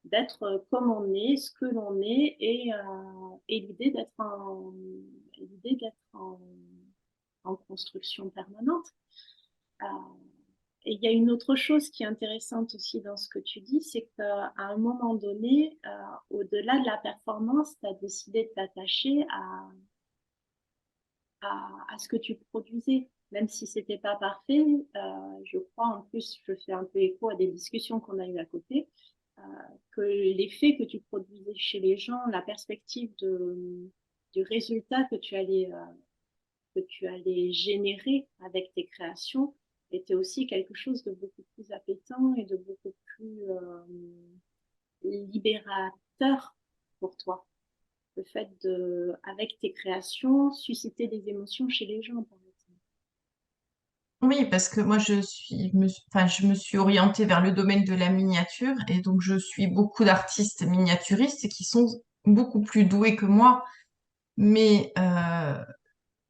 d'être comme on est, ce que l'on est, et l'idée d'être en construction permanente. Euh, et il y a une autre chose qui est intéressante aussi dans ce que tu dis, c'est qu'à un moment donné, au-delà de la performance, tu as décidé de t'attacher à ce que tu produisais, même si c'était pas parfait. Je crois, en plus, je fais un peu écho à des discussions qu'on a eues à côté, euh, que l'effet que tu produisais chez les gens, la perspective du résultat que tu allais générer avec tes créations était aussi quelque chose de beaucoup plus appétant et de beaucoup plus libérateur pour toi. Le fait de, avec tes créations, susciter des émotions chez les gens, par exemple. Oui, parce que moi, enfin, je me suis orientée vers le domaine de la miniature et donc je suis beaucoup d'artistes miniaturistes qui sont beaucoup plus doués que moi. Mais,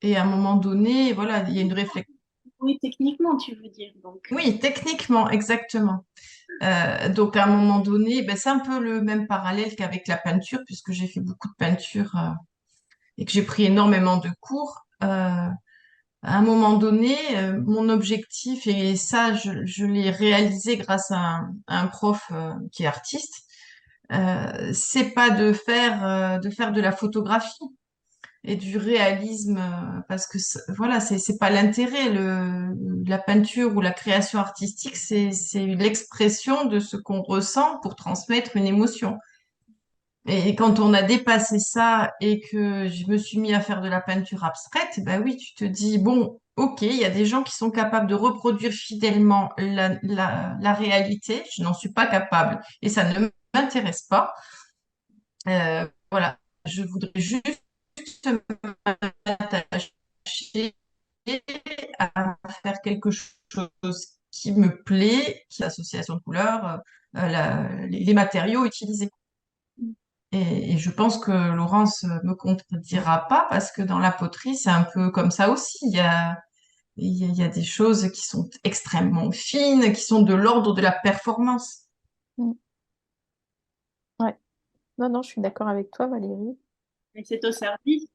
et à un moment donné, voilà, il y a une réflexion. Oui, techniquement, tu veux dire, donc. Oui, techniquement, exactement. Donc à un moment donné, ben, c'est un peu le même parallèle qu'avec la peinture, puisque j'ai fait beaucoup de peinture et que j'ai pris énormément de cours. À un moment donné, mon objectif, et ça, je l'ai réalisé grâce à un prof qui est artiste, c'est pas de faire de la photographie et du réalisme, parce que voilà, c'est pas l'intérêt. La peinture ou la création artistique, c'est l'expression de ce qu'on ressent pour transmettre une émotion. Et quand on a dépassé ça et que je me suis mis à faire de la peinture abstraite, ben oui, tu te dis, bon, ok, il y a des gens qui sont capables de reproduire fidèlement la réalité, je n'en suis pas capable et ça ne m'intéresse pas. Voilà, je voudrais juste m'attacher à faire quelque chose qui me plaît, qui est l'association de couleurs, les matériaux utilisés. Et je pense que Laurence me contredira pas parce que dans la poterie, c'est un peu comme ça aussi. Il y a des choses qui sont extrêmement fines, qui sont de l'ordre de la performance. Mm. Ouais. Non, non, je suis d'accord avec toi, Valérie. Et c'est au service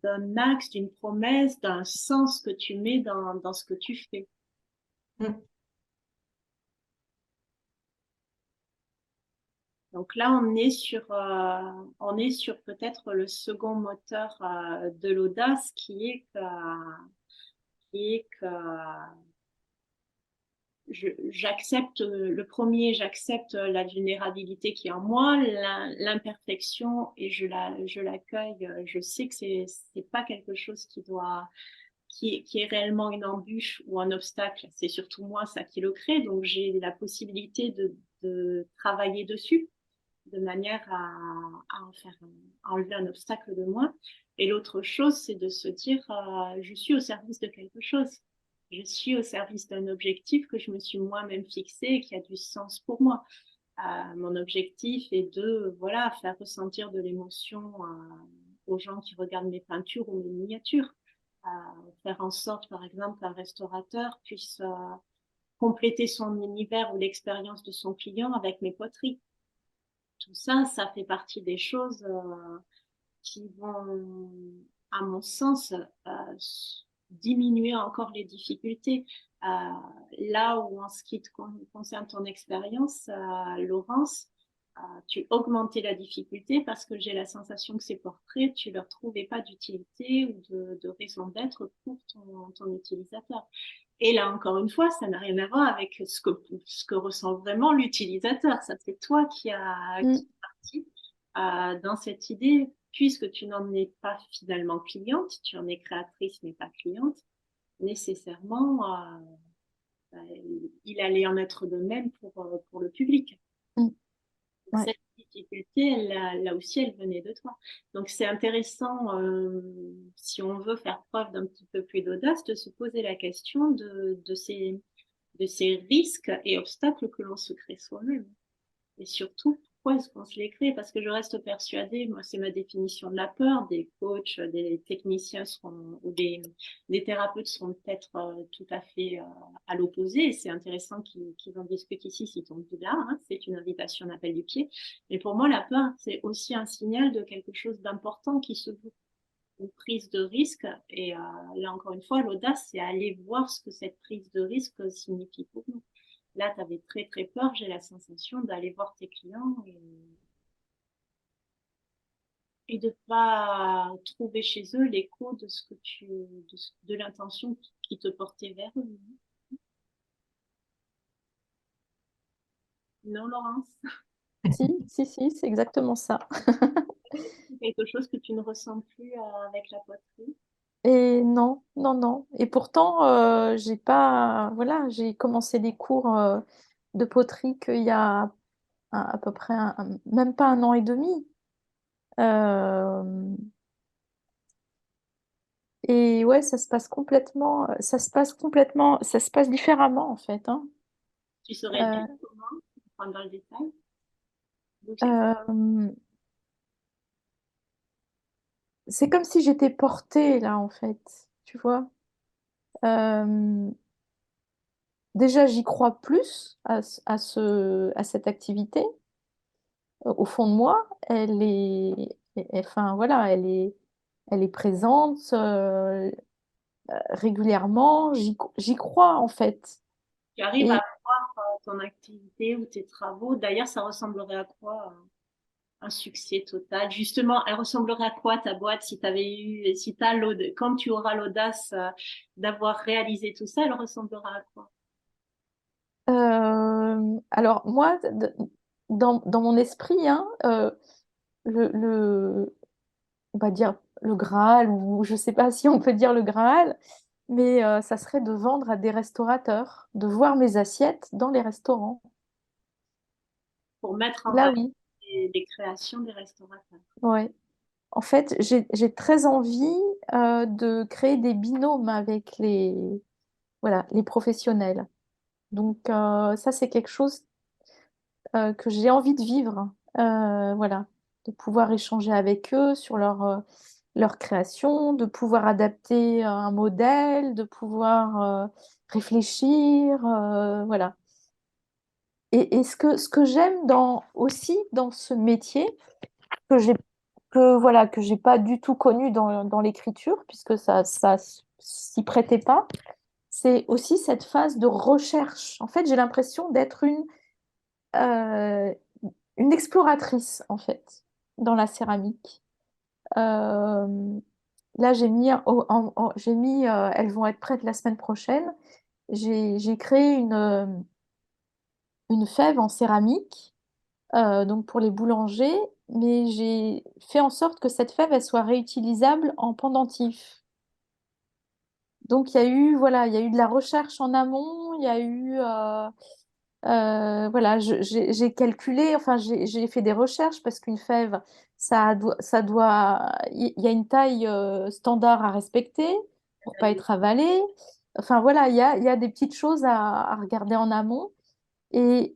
d'un axe, d'une promesse, d'un sens que tu mets dans ce que tu fais. Mm. Donc là, on est sur peut-être le second moteur de l'audace qui est que j'accepte le premier, j'accepte la vulnérabilité qui est en moi, l'imperfection et je l'accueille. Je sais que c'est pas quelque chose qui est réellement une embûche ou un obstacle. C'est surtout moi ça qui le crée, donc j'ai la possibilité de travailler dessus de manière à en faire à enlever un obstacle de moi. Et l'autre chose, c'est de se dire, je suis au service de quelque chose. Je suis au service d'un objectif que je me suis moi-même fixé et qui a du sens pour moi. Mon objectif est de voilà faire ressentir de l'émotion aux gens qui regardent mes peintures ou mes miniatures. Faire en sorte, par exemple, qu'un restaurateur puisse compléter son univers ou l'expérience de son client avec mes poteries. Tout ça, ça fait partie des choses qui vont, à mon sens, diminuer encore les difficultés. Là où, en ce qui concerne ton expérience, Laurence, tu augmentais la difficulté parce que j'ai la sensation que ces portraits, tu ne leur trouvais pas d'utilité ou de raison d'être pour ton utilisateur. Et là, encore une fois, ça n'a rien à voir avec ce que ressent vraiment l'utilisateur. Ça, c'est toi qui Mm. est parti dans cette idée, puisque tu n'en es pas finalement cliente, tu en es créatrice mais pas cliente, nécessairement, il allait en être de même pour le public. Mm. Ouais. Cette, difficulté, là aussi, elle venait de toi. Donc, c'est intéressant, si on veut faire preuve d'un petit peu plus d'audace, de se poser la question de ces risques et obstacles que l'on se crée soi-même. Et surtout, pourquoi est-ce qu'on se les crée? Parce que je reste persuadée, moi, c'est ma définition de la peur, des coachs, des techniciens seront, ou des thérapeutes seront peut-être tout à fait à l'opposé. Et c'est intéressant qu'ils en discutent ici, s'ils tombent là. Hein, c'est une invitation, un appel du pied. Mais pour moi, la peur, c'est aussi un signal de quelque chose d'important qui se veut. Une prise de risque. Et là, encore une fois, l'audace, c'est aller voir ce que cette prise de risque signifie pour nous. Là, tu avais très, très peur, j'ai la sensation d'aller voir tes clients et de pas trouver chez eux l'écho de ce que de l'intention qui te portait vers eux. Non, Laurence? Si, c'est exactement ça. C'est quelque chose que tu ne ressens plus avec la poterie. Et non. Et pourtant, j'ai pas, voilà, j'ai commencé des cours de poterie qu'il y a à peu près même pas un an et demi. Euh, et ouais, ça se passe différemment en fait, hein. Tu saurais dire Euh, comment? Prendre dans le détail. euh, c'est comme si j'étais portée là en fait, tu vois. Euh, Déjà, j'y crois plus à cette activité. Au fond de moi, enfin voilà, elle est présente régulièrement. J'y crois en fait. Tu arrives à Et voir ton activité ou tes travaux. D'ailleurs, ça ressemblerait à quoi un succès total? Justement, elle ressemblerait à quoi ta boîte si tu avais eu, si t'as l'audace, quand tu auras l'audace d'avoir réalisé tout ça, elle ressemblera à quoi? alors moi, dans mon esprit, hein, on va dire le Graal, ou je sais pas si on peut dire le Graal, mais ça serait de vendre à des restaurateurs, de voir mes assiettes dans les restaurants. Pour mettre en Là, valeur oui, les créations des restaurateurs. ouais. En fait, j'ai très envie de créer des binômes avec voilà, les professionnels. Donc, ça, c'est quelque chose que j'ai envie de vivre. Voilà, de pouvoir échanger avec eux sur leur création, de pouvoir adapter un modèle, de pouvoir réfléchir. Voilà. Et ce que j'aime aussi dans ce métier, que j'ai voilà, que j'ai pas du tout connu dans l'écriture, puisque ça s'y prêtait pas, c'est aussi cette phase de recherche. En fait, j'ai l'impression d'être euh, une exploratrice, en fait, dans la céramique. Euh, Là, elles vont être prêtes la semaine prochaine. J'ai créé une fève en céramique, donc pour les boulangers, mais j'ai fait en sorte que cette fève, elle soit réutilisable en pendentif. Donc, voilà, il y a eu de la recherche en amont, il y a eu, voilà, j'ai calculé, enfin, j'ai fait des recherches parce qu'une fève, il y a une taille standard à respecter pour pas être avalée. Enfin, voilà, il y a des petites choses à regarder en amont. Et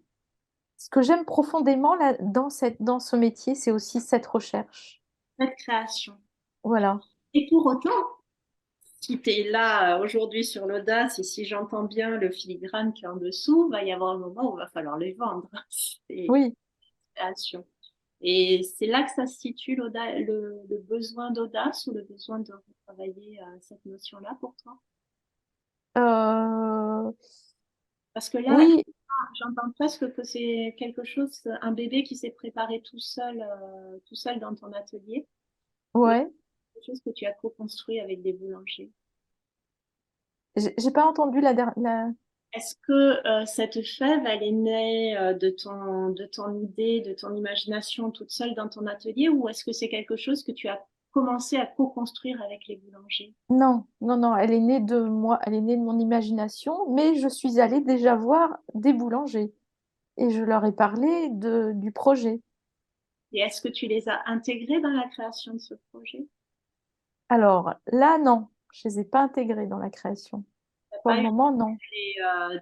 ce que j'aime profondément là, dans ce métier, c'est aussi cette recherche. Cette création. Voilà. Et pour autant, si tu es là aujourd'hui sur l'audace et si j'entends bien le filigrane qui est en dessous, va y avoir un moment où il va falloir les vendre. C'est Oui. création. Et c'est là que ça se situe le besoin d'audace ou le besoin de retravailler cette notion-là pour toi. Euh, Parce que là, oui, j'entends presque que c'est quelque chose, un bébé qui s'est préparé tout seul dans ton atelier, ou ouais. quelque chose que tu as co-construit avec des boulangers. J'ai pas entendu la... Est-ce que cette fève, elle est née de ton idée, de ton imagination toute seule dans ton atelier, ou est-ce que c'est quelque chose que tu as commencé à co-construire avec les boulangers? Non, elle est née de moi, elle est née de mon imagination, mais je suis allée déjà voir des boulangers et je leur ai parlé du projet. Et est-ce que tu les as intégrés dans la création de ce projet? Alors là, non, je les ai pas intégrés dans la création. T'as Pour pas le eu moment, non.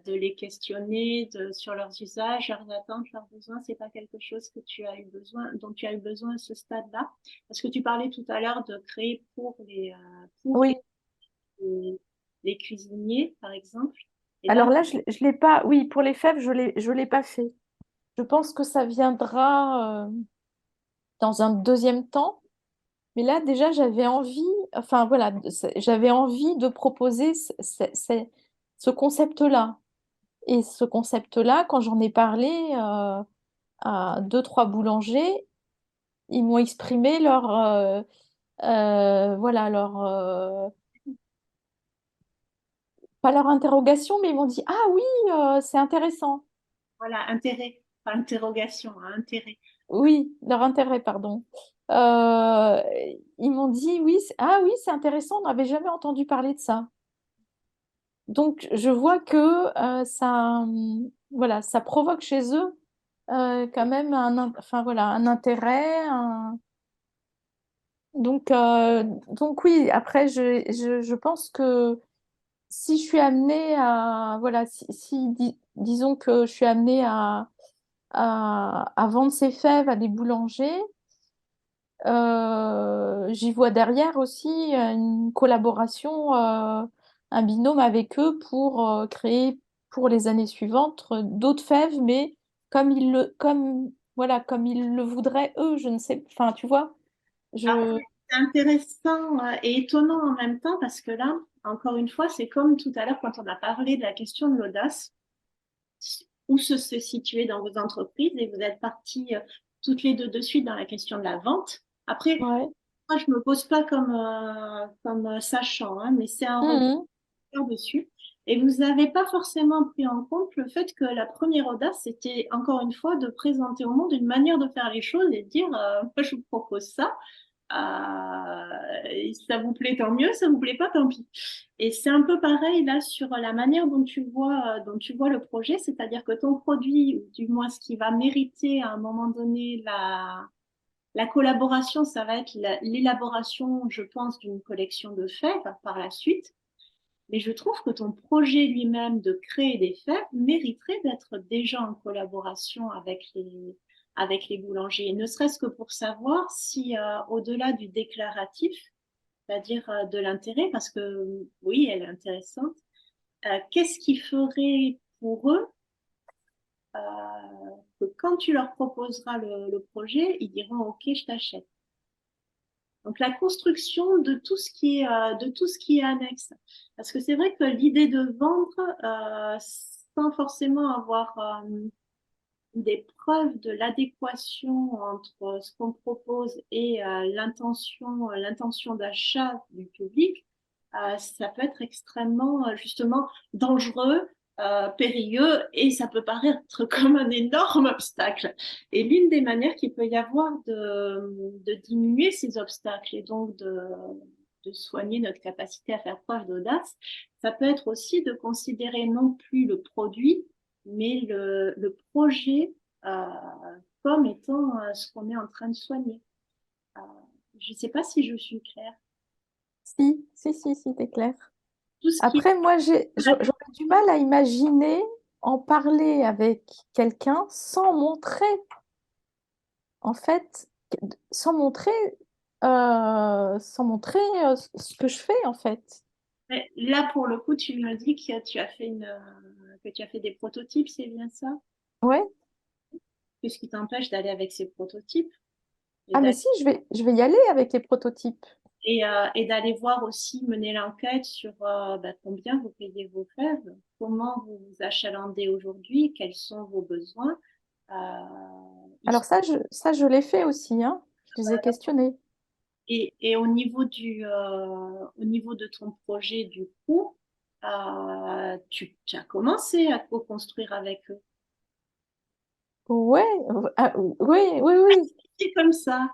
de les questionner sur leurs usages, leurs attentes, leurs besoins? C'est pas quelque chose que tu as eu besoin, dont tu as eu besoin à ce stade-là? Parce que tu parlais tout à l'heure de créer pour Oui, les, les cuisiniers, par exemple. Et là, alors là, je l'ai pas. Oui, pour les fèves, je l'ai pas fait. Je pense que ça viendra dans un deuxième temps. Mais là, déjà, j'avais envie, enfin voilà, j'avais envie de proposer ce concept-là. Et ce concept-là, quand j'en ai parlé à deux, trois boulangers, ils m'ont exprimé voilà, pas leur interrogation, mais ils m'ont dit, ah oui, c'est intéressant. voilà, intérêt, pas interrogation, hein, intérêt. Oui, leur intérêt, pardon. Euh, Ils m'ont dit, oui, ah oui, c'est intéressant, on n'avait jamais entendu parler de ça. Donc, je vois que voilà, ça provoque chez eux quand même enfin, voilà, un intérêt. Donc oui, après, je pense que si je suis amenée à, voilà, disons que je suis amenée à vendre ces fèves à des boulangers, j'y vois derrière aussi une collaboration, un binôme avec eux pour créer pour les années suivantes d'autres fèves, mais voilà, comme ils le voudraient eux, je ne sais, enfin, tu vois, Alors, je, c'est intéressant et étonnant en même temps parce que là, encore une fois, c'est comme tout à l'heure quand on a parlé de la question de l'audace, où se situer dans vos entreprises et vous êtes partis toutes les deux de suite dans la question de la vente. Après, ouais. moi, je me pose pas comme sachant, hein, mais c'est un regard Mhm. dessus. Et vous n'avez pas forcément pris en compte le fait que la première audace, c'était encore une fois de présenter au monde une manière de faire les choses et de dire, moi, je vous propose ça. Ça vous plaît, tant mieux, ça vous plaît pas, tant pis. Et c'est un peu pareil là sur la manière dont tu vois le projet, c'est-à-dire que ton produit, ou du moins ce qui va mériter à un moment donné la collaboration, ça va être l'élaboration, je pense, d'une collection de faits par la suite. Mais je trouve que ton projet lui-même de créer des fèves mériterait d'être déjà en collaboration avec les boulangers, ne serait-ce que pour savoir si, au-delà du déclaratif, c'est-à-dire de l'intérêt, parce que oui, elle est intéressante, qu'est-ce qui ferait pour eux que quand tu leur proposeras le projet, ils diront OK, je t'achète. Donc la construction de tout ce qui est annexe. Parce que c'est vrai que l'idée de vendre sans forcément avoir des preuves de l'adéquation entre ce qu'on propose et l'intention d'achat du public, ça peut être extrêmement justement dangereux, périlleux et ça peut paraître comme un énorme obstacle. Et l'une des manières qu'il peut y avoir de diminuer ces obstacles et donc de soigner notre capacité à faire preuve d'audace, ça peut être aussi de considérer non plus le produit, mais le projet euh, comme étant ce qu'on est en train de soigner. Euh, je ne sais pas si je suis claire. Si, t'es clair. Tout ce qui est... Après, moi, j'aurais du mal à imaginer en parler avec quelqu'un en fait, sans montrer, sans montrer ce que je fais, en fait. Là, pour le coup, tu me dis que tu as fait que tu as fait des prototypes, c'est bien ça? Ouais. Qu'est-ce qui t'empêche d'aller avec ces prototypes et Ah, mais d'aller si, je vais y aller avec les prototypes. et d'aller voir aussi, mener l'enquête sur bah, combien vous payez vos fèves, comment vous vous achalandez aujourd'hui, quels sont vos besoins. Alors ça, je l'ai fait aussi, hein. Je les ai questionnés. Et au niveau de ton projet, du coup, tu as commencé à co-construire avec eux. Ouais, oui. C'est comme ça.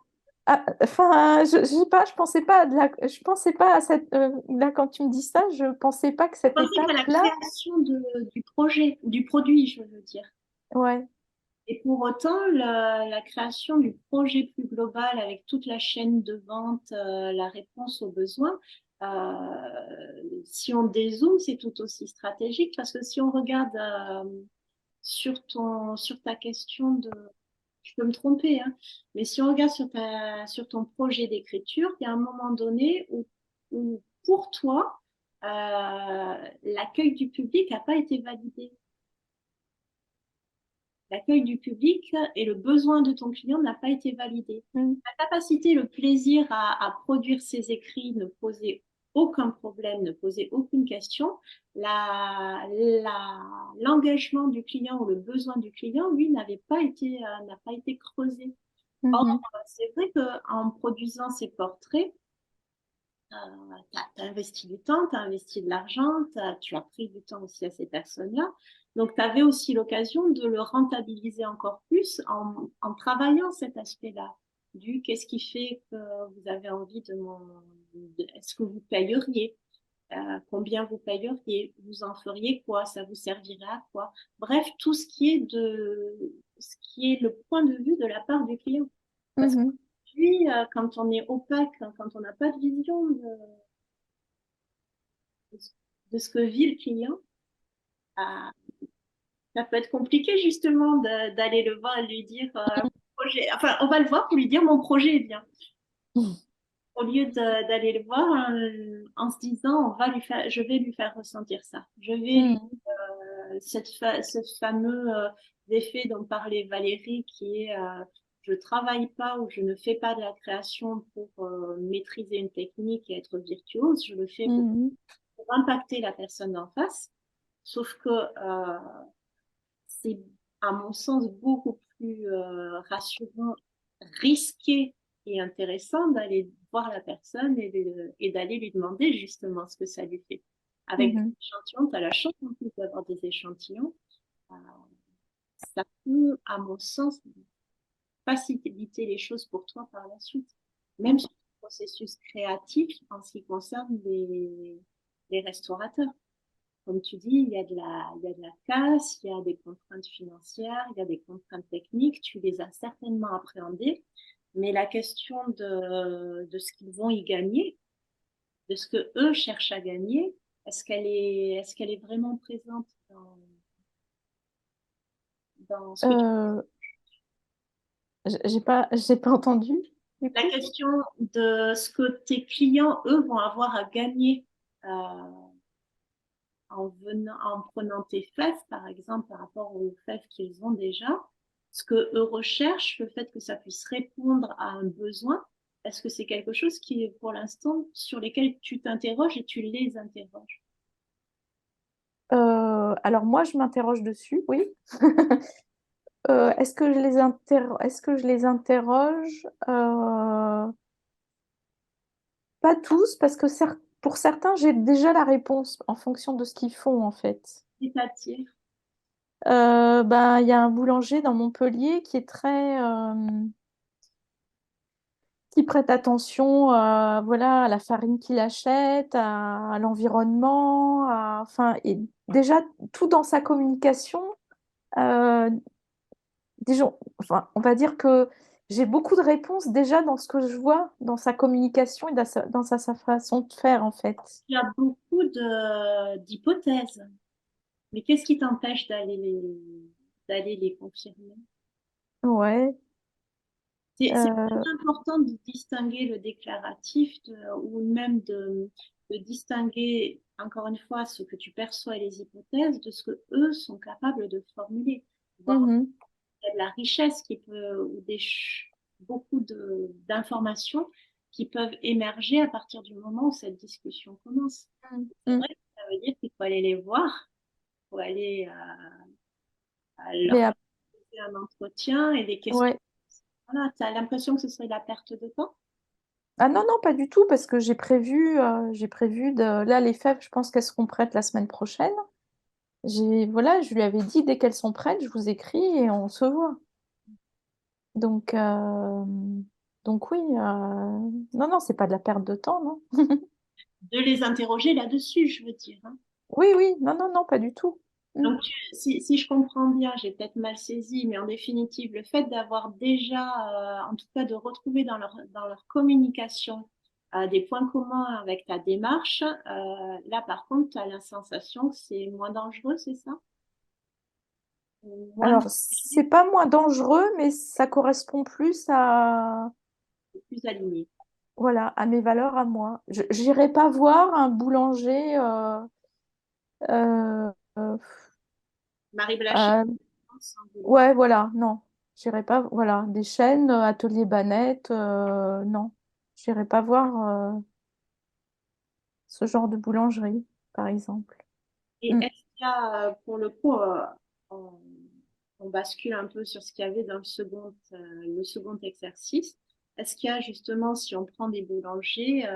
Ah, enfin, je sais pas, je pensais pas à là, quand tu me dis ça, je pensais pas que Je cette pensais qu'à la étape-là, création du projet, du produit, je veux dire. ouais. Et pour autant, la création du projet plus global avec toute la chaîne de vente, la réponse aux besoins, si on dézoome, c'est tout aussi stratégique parce que si on regarde sur ta question de, je peux me tromper, hein, mais si on regarde sur ton projet d'écriture, il y a un moment donné où pour toi, l'accueil du public n'a pas été validé. L'accueil du public et le besoin de ton client n'a pas été validé. La capacité, le plaisir à produire ses écrits ne posait aucun problème, ne posait aucune question. L'engagement du client ou le besoin du client, lui, n'a pas été creusé. Or, Mhm. c'est vrai qu'en produisant ces portraits, tu as investi du temps, tu as investi de l'argent, tu as pris du temps aussi à ces personnes-là. Donc, tu avais aussi l'occasion de le rentabiliser encore plus en travaillant cet aspect-là. Du qu'est-ce qui fait que vous avez envie est-ce que vous payeriez? Combien vous payeriez? Vous en feriez quoi? Ça vous servirait à quoi? Bref, tout ce qui est le point de vue de la part du client. Parce que Mhm. puis, quand on est opaque, quand on n'a pas de vision de ce que vit le client, euh, ça peut être compliqué justement d'aller le voir et lui dire projet. Enfin, on va le voir pour lui dire mon projet est bien. Au lieu d'aller le voir en se disant je vais lui faire ressentir ça. Je vais lui Mhm. ce fameux effet dont parlait Valérie qui est je travaille pas ou je ne fais pas de la création pour maîtriser une technique et être virtuose, je le fais Mhm. pour impacter la personne en face. Sauf que c'est, à mon sens, beaucoup plus rassurant, risqué et intéressant d'aller voir la personne et d'aller lui demander justement ce que ça lui fait. Avec des Mhm. échantillons, tu as la chance en plus d'avoir des échantillons. Euh, ça peut, à mon sens, faciliter les choses pour toi par la suite. Même sur le processus créatif en ce qui concerne les restaurateurs. Comme tu dis, il y a de la casse, il y a des contraintes financières, il y a des contraintes techniques, tu les as certainement appréhendées, mais la question de ce qu'ils vont y gagner, de ce que eux cherchent à gagner, est-ce qu'elle est vraiment présente dans ce que tu... Euh, j'ai pas entendu, du La coup. question de ce que tes clients, eux, vont avoir à gagner en prenant tes fèves, par exemple, par rapport aux fèves qu'ils ont déjà, ce que eux recherchent, le fait que ça puisse répondre à un besoin, est-ce que c'est quelque chose qui est pour l'instant sur lesquels tu t'interroges et tu les interroges? Alors moi, je m'interroge dessus, oui. Est-ce que je les interroge? Pas tous, parce que pour certains, j'ai déjà la réponse en fonction de ce qu'ils font, en fait. C'est-à-dire, Ben, il y a un boulanger dans Montpellier qui prête attention voilà, à la farine qu'il achète, à l'environnement, enfin, et déjà tout dans sa communication. euh, enfin, on va dire que j'ai beaucoup de réponses déjà dans ce que je vois dans sa communication et sa façon de faire, en fait. il y a beaucoup d'hypothèses, mais qu'est-ce qui t'empêche d'aller les confirmer? Ouais. C'est Euh, important de distinguer le déclaratif ou même de distinguer, encore une fois, ce que tu perçois et les hypothèses de ce que eux sont capables de formuler. Voir mhm, il y a de la richesse ou beaucoup d'informations qui peuvent émerger à partir du moment où cette discussion commence. C'est mhm. vrai que ça veut dire qu'il faut aller les voir, il faut aller à Mais leur poser un entretien et des questions. ouais. Voilà, tu as l'impression que ce serait la perte de temps? Ah non, non, pas du tout, parce que j'ai prévu Là, les fèves, je pense qu'elles seront prêtes la semaine prochaine. Voilà, je lui avais dit, dès qu'elles sont prêtes, je vous écris et on se voit. Donc, euh, donc oui, non, non, c'est pas de la perte de temps, non? De les interroger là-dessus, je veux dire, hein. Oui, oui, non, non, non, pas du tout. Mm. Donc, si je comprends bien, j'ai peut-être mal saisi, mais en définitive, le fait d'avoir déjà, en tout cas, de retrouver dans leur communication des points communs avec ta démarche, là, par contre, tu as la sensation que c'est moins dangereux, c'est ça? Ou moins Alors, c'est pas moins dangereux, mais ça correspond plus à, plus aligné. voilà, à mes valeurs à moi. Je n'irai pas voir un boulanger. Euh, euh, Marie Blaché, euh, sans vouloir. ouais, voilà, non. J'irai pas, voilà, des chaînes, Atelier Banette, non. J'irai pas voir ce genre de boulangerie, par exemple. Et Mm. est-ce qu'il y a, pour le coup, on, on bascule un peu sur ce qu'il y avait dans le second exercice. Est-ce qu'il y a justement, si on prend des boulangers,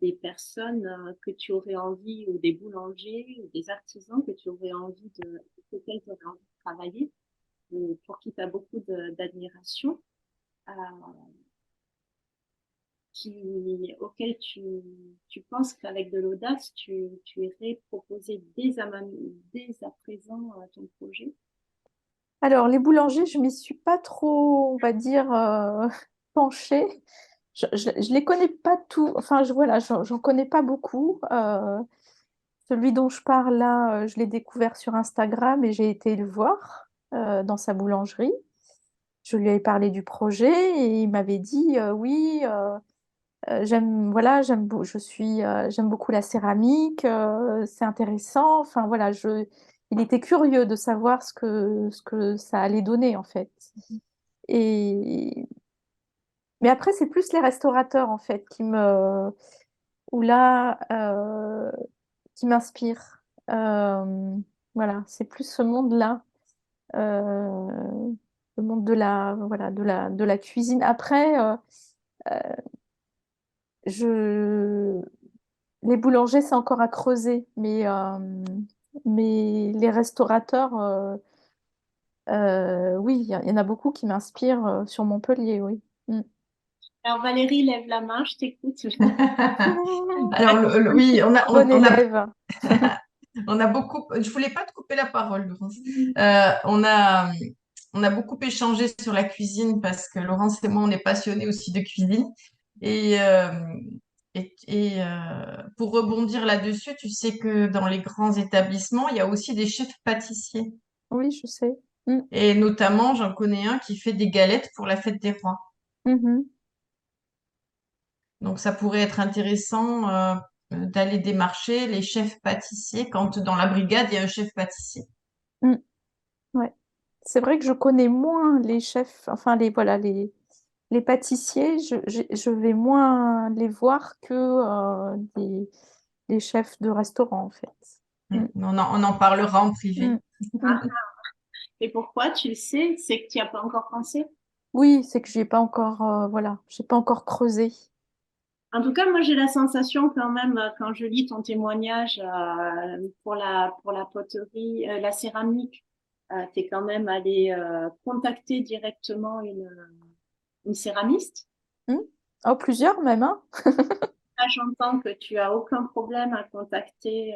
des personnes que tu aurais envie, ou des boulangers, ou des artisans que tu aurais envie avec lesquels tu aurais envie de travailler, ou pour qui tu as beaucoup d'admiration, euh, auquel tu penses qu'avec de l'audace, tu irais proposer dès à présent ton projet? Alors, les boulangers, je m'y suis pas trop, on va dire, penchée. Je les connais pas tous, enfin, voilà, j'en connais pas beaucoup. Celui dont je parle là, je l'ai découvert sur Instagram et j'ai été le voir dans sa boulangerie. Je lui ai parlé du projet et il m'avait dit oui, j'aime voilà, j'aime beaucoup la céramique, c'est intéressant. Enfin voilà, il était curieux de savoir ce que ça allait donner en fait. Et mais après c'est plus les restaurateurs en fait ou là qui m'inspirent. Voilà, c'est plus ce monde-là, euh, le monde de la voilà de la cuisine. Après, euh, je les boulangers, c'est encore à creuser, mais les restaurateurs, oui, il y en a beaucoup qui m'inspirent sur Montpellier, oui. Mm. Alors Valérie, lève la main, je t'écoute. Alors, oui, Bonne élève. on a beaucoup. Je voulais pas te couper la parole, Laurence. On a beaucoup échangé sur la cuisine parce que Laurence et moi, on est passionnés aussi de cuisine. Et, euh, pour rebondir là-dessus, tu sais que dans les grands établissements, il y a aussi des chefs pâtissiers. Oui, je sais. Mm. Et notamment, j'en connais un qui fait des galettes pour la fête des rois. Mhm. Donc, ça pourrait être intéressant d'aller démarcher les chefs pâtissiers quand dans la brigade, il y a un chef pâtissier. Mm. Ouais. C'est vrai que je connais moins les chefs, enfin voilà, les pâtissiers, je vais moins les voir que les chefs de restaurant, en fait. Mm. On en parlera en privé. Mm. Ah, et pourquoi, tu le sais, c'est que tu n'y as pas encore pensé? Oui, c'est que j'ai pas encore, voilà, j'ai pas encore creusé. En tout cas, moi, j'ai la sensation quand même, quand je lis ton témoignage pour la poterie, la céramique, tu es quand même allé contacter directement une céramiste. Mm. Oh, plusieurs même, hein? Là, j'entends que tu as aucun problème à contacter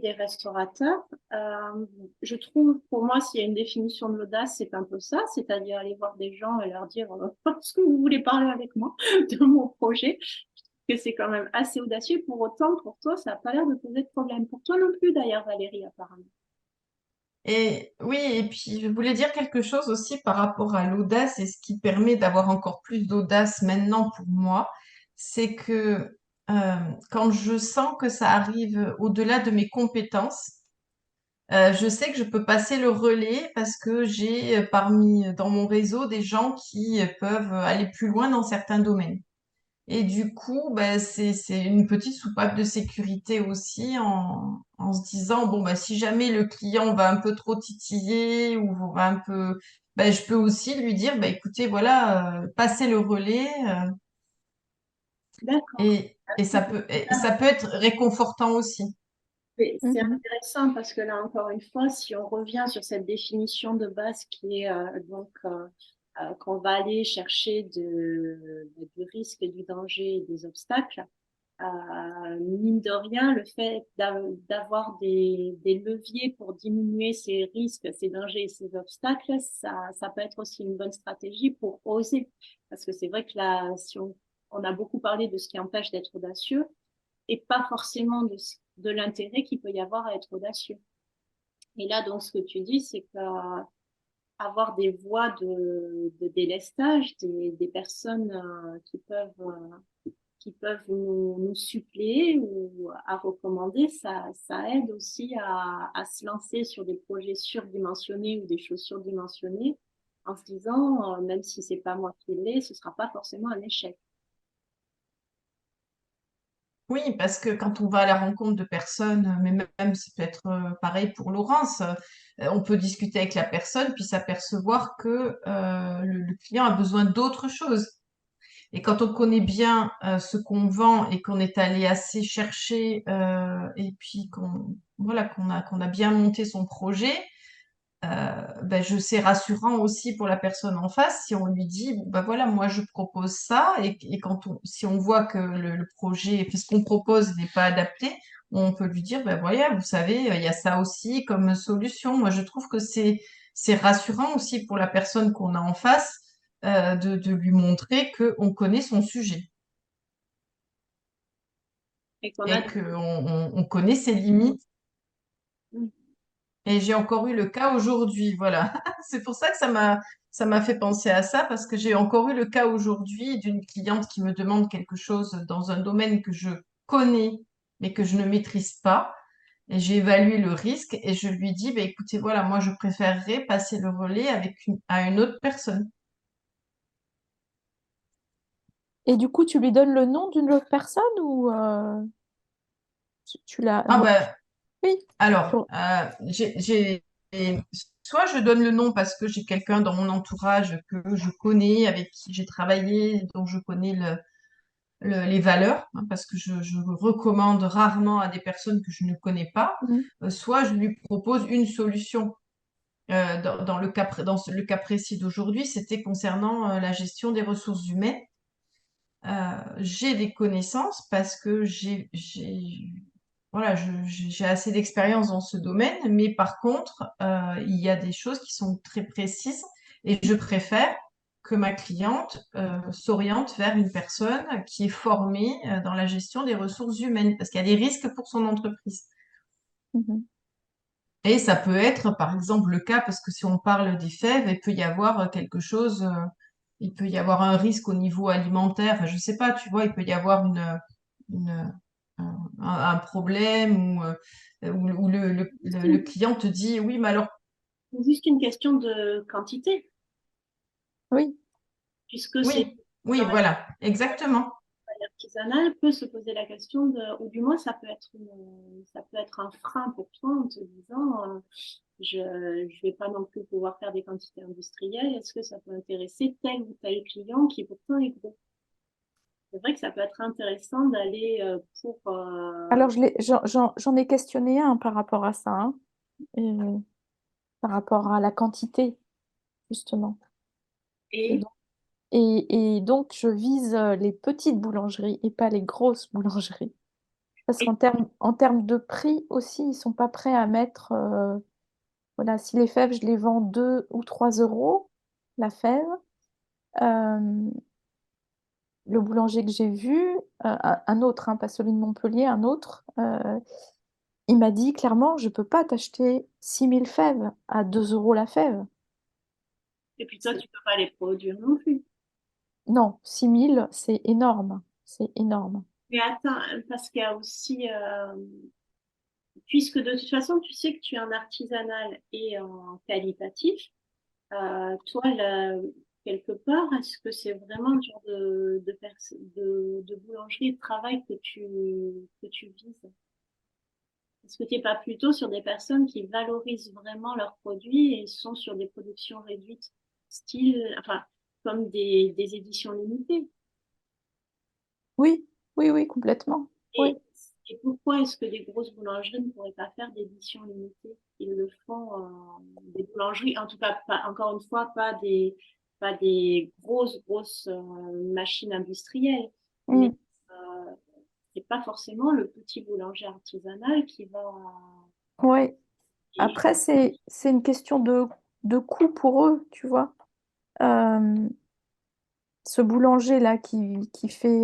des restaurateurs. Je trouve, pour moi, s'il y a une définition de l'audace, c'est un peu ça, c'est-à-dire aller voir des gens et leur dire est-ce que vous voulez parler avec moi de mon projet? Que c'est quand même assez audacieux. Pour autant, pour toi, ça n'a pas l'air de poser de problème. Pour toi non plus, d'ailleurs, Valérie, apparemment. Et oui, et puis je voulais dire quelque chose aussi par rapport à l'audace et ce qui permet d'avoir encore plus d'audace maintenant pour moi, c'est que euh, quand je sens que ça arrive au-delà de mes compétences, je sais que je peux passer le relais parce que j'ai dans mon réseau des gens qui peuvent aller plus loin dans certains domaines. Et du coup, ben, c'est une petite soupape de sécurité aussi en se disant, bon, ben, si jamais le client va un peu trop titiller ou va un peu, ben, je peux aussi lui dire, ben, écoutez, voilà, passez le relais D'accord. et ça peut être réconfortant aussi. C'est Mhm. intéressant parce que là, encore une fois, si on revient sur cette définition de base qui est qu'on va aller chercher du risque et du danger et des obstacles, Mine de rien, le fait d'avoir des leviers pour diminuer ces risques, ces dangers et ces obstacles, ça peut être aussi une bonne stratégie pour oser. Parce que c'est vrai que là, si on a beaucoup parlé de ce qui empêche d'être audacieux et pas forcément de l'intérêt qu'il peut y avoir à être audacieux. Et là, donc, ce que tu dis, c'est qu'avoir des voies de délestage, des personnes qui peuvent nous suppléer ou à recommander, ça aide aussi à se lancer sur des projets surdimensionnés ou des choses surdimensionnées en se disant, même si c'est pas moi qui l'ai, ce sera pas forcément un échec. Oui, parce que quand on va à la rencontre de personnes, mais même c'est peut-être pareil pour Laurence, on peut discuter avec la personne puis s'apercevoir que le client a besoin d'autre chose. Et quand on connaît bien ce qu'on vend et qu'on est allé assez chercher et puis qu'on a bien monté son projet, ben, c'est rassurant aussi pour la personne en face si on lui dit, bon, ben voilà, moi je propose ça et si on voit que le projet, ce qu'on propose n'est pas adapté, on peut lui dire, ben voilà, vous savez, il y a ça aussi comme solution. Moi je trouve que c'est rassurant aussi pour la personne qu'on a en face de lui montrer qu'on connaît son sujet Et qu'on a et qu'on connaît ses limites. Et j'ai encore eu le cas aujourd'hui, voilà. C'est pour ça que ça m'a fait penser à ça, parce que j'ai encore eu le cas aujourd'hui d'une cliente qui me demande quelque chose dans un domaine que je connais, mais que je ne maîtrise pas. Et j'ai évalué le risque et je lui dis, bah, écoutez, voilà, moi, je préférerais passer le relais à une autre personne. Et du coup, tu lui donnes le nom d'une autre personne ou tu l'as... Ah Bon, ben, oui. alors, Bon. soit je donne le nom parce que j'ai quelqu'un dans mon entourage que je connais, avec qui j'ai travaillé, dont je connais les valeurs, hein, parce que je recommande rarement à des personnes que je ne connais pas, Mhm. soit je lui propose une solution. Dans le cas précis d'aujourd'hui, c'était concernant la gestion des ressources humaines. J'ai des connaissances parce que voilà, j'ai assez d'expérience dans ce domaine, mais par contre, il y a des choses qui sont très précises et je préfère que ma cliente s'oriente vers une personne qui est formée dans la gestion des ressources humaines, parce qu'il y a des risques pour son entreprise. Mhm. Et ça peut être, par exemple, le cas, parce que si on parle des fèves, il peut y avoir quelque chose, il peut y avoir un risque au niveau alimentaire. Enfin, je sais pas, tu vois, il peut y avoir une, un problème où le client te dit, oui, mais alors, C'est juste une question de quantité, Oui. puisque c'est oui, oui, voilà, exactement. artisanal, peut se poser la question ou du moins ça peut être un frein pour toi en te disant, je vais pas non plus pouvoir faire des quantités industrielles. Est-ce que ça peut intéresser tel ou tel client qui pourtant est gros? C'est vrai que ça peut être intéressant d'aller Alors, j'en ai questionné un par rapport à ça, hein, et par rapport à la quantité, justement. Et et donc, et donc, je vise les petites boulangeries et pas les grosses boulangeries. Parce et en termes de prix aussi, ils sont pas prêts à mettre... voilà, si les fèves, je les vends 2 ou 3 euros, la fève, euh, le boulanger que j'ai vu, un autre, hein, pas celui de Montpellier, un autre, il m'a dit clairement, je peux pas t'acheter 6000 fèves à 2 euros la fève. et puis toi tu peux pas les produire non plus. Non, 6000, c'est énorme. C'est énorme. Mais attends, parce qu'il y a aussi puisque de toute façon tu sais que tu es en artisanal et en qualitatif. Toi, quelque part, est-ce que c'est vraiment le genre de boulangerie et de travail que tu vises? Est-ce que tu n'es pas plutôt sur des personnes qui valorisent vraiment leurs produits et sont sur des productions réduites, style, enfin, comme des éditions limitées? Oui, oui, oui, complètement. Oui. Et, et pourquoi est-ce que des grosses boulangeries ne pourraient pas faire d'éditions limitées? Ils le font, des boulangeries, en tout cas, pas, encore une fois, pas des grosses machines industrielles, mais Mm. euh, c'est pas forcément le petit boulanger artisanal qui va... Ouais. et- Après, c'est une question de coût pour eux, tu vois. Euh, Ce boulanger-là qui fait,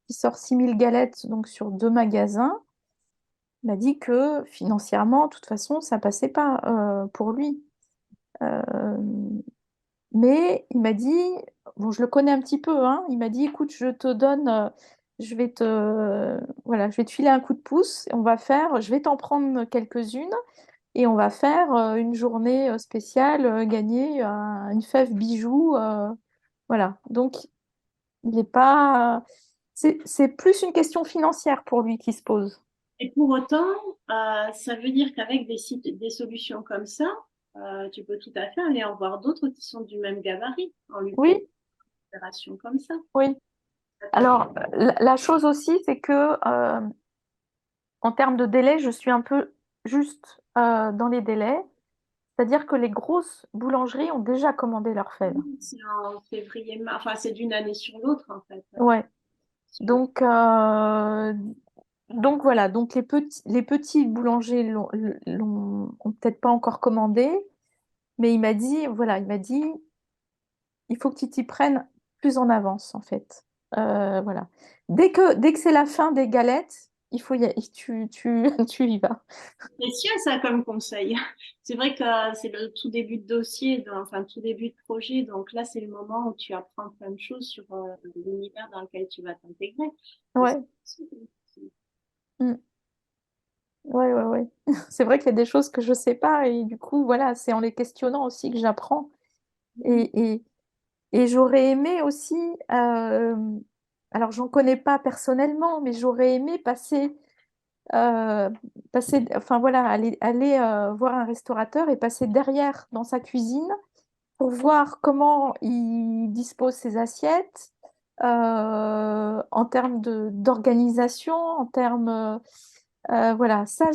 qui sort 6 000 galettes donc sur 2 magasins, m'a dit que financièrement, de toute façon, ça passait pas pour lui. Euh, mais il m'a dit, bon, je le connais un petit peu, hein, il m'a dit, écoute, je te donne, voilà, je vais te filer un coup de pouce, et on va faire, je vais t'en prendre quelques-unes, et on va faire une journée spéciale, gagner une fève bijou, voilà. Donc, il n'est pas, c'est plus une question financière pour lui qui se pose. Et pour autant, ça veut dire qu'avec des solutions comme ça, tu peux tout à fait aller en voir d'autres qui sont du même gabarit en lui proposant Oui, une opération comme ça. oui. Alors, la chose aussi, c'est que en termes de délai, je suis un peu juste dans les délais. C'est-à-dire que les grosses boulangeries ont déjà commandé leurs fèves. C'est en février, enfin, c'est d'une année sur l'autre, en fait. Ouais. Donc, donc voilà. Donc les petits boulangers ont peut-être pas encore commandé, mais il m'a dit, voilà, il m'a dit, il faut que tu t'y prennes plus en avance, en fait. Voilà. Dès que c'est la fin des galettes, il faut tu y vas. Précieux, ça, comme conseil. C'est vrai que c'est le tout début de dossier, enfin, tout début de projet. Donc là, c'est le moment où tu apprends plein de choses sur l'univers dans lequel tu vas t'intégrer. Et Ouais. Mm. Ouais, ouais, ouais. C'est vrai qu'il y a des choses que je sais pas et du coup, voilà, c'est en les questionnant aussi que j'apprends. Et, et, et j'aurais aimé aussi, euh, alors j'en connais pas personnellement, mais j'aurais aimé enfin voilà, aller voir un restaurateur et passer derrière dans sa cuisine pour voir comment il dispose ses assiettes en termes d'organisation, en termes voilà, ça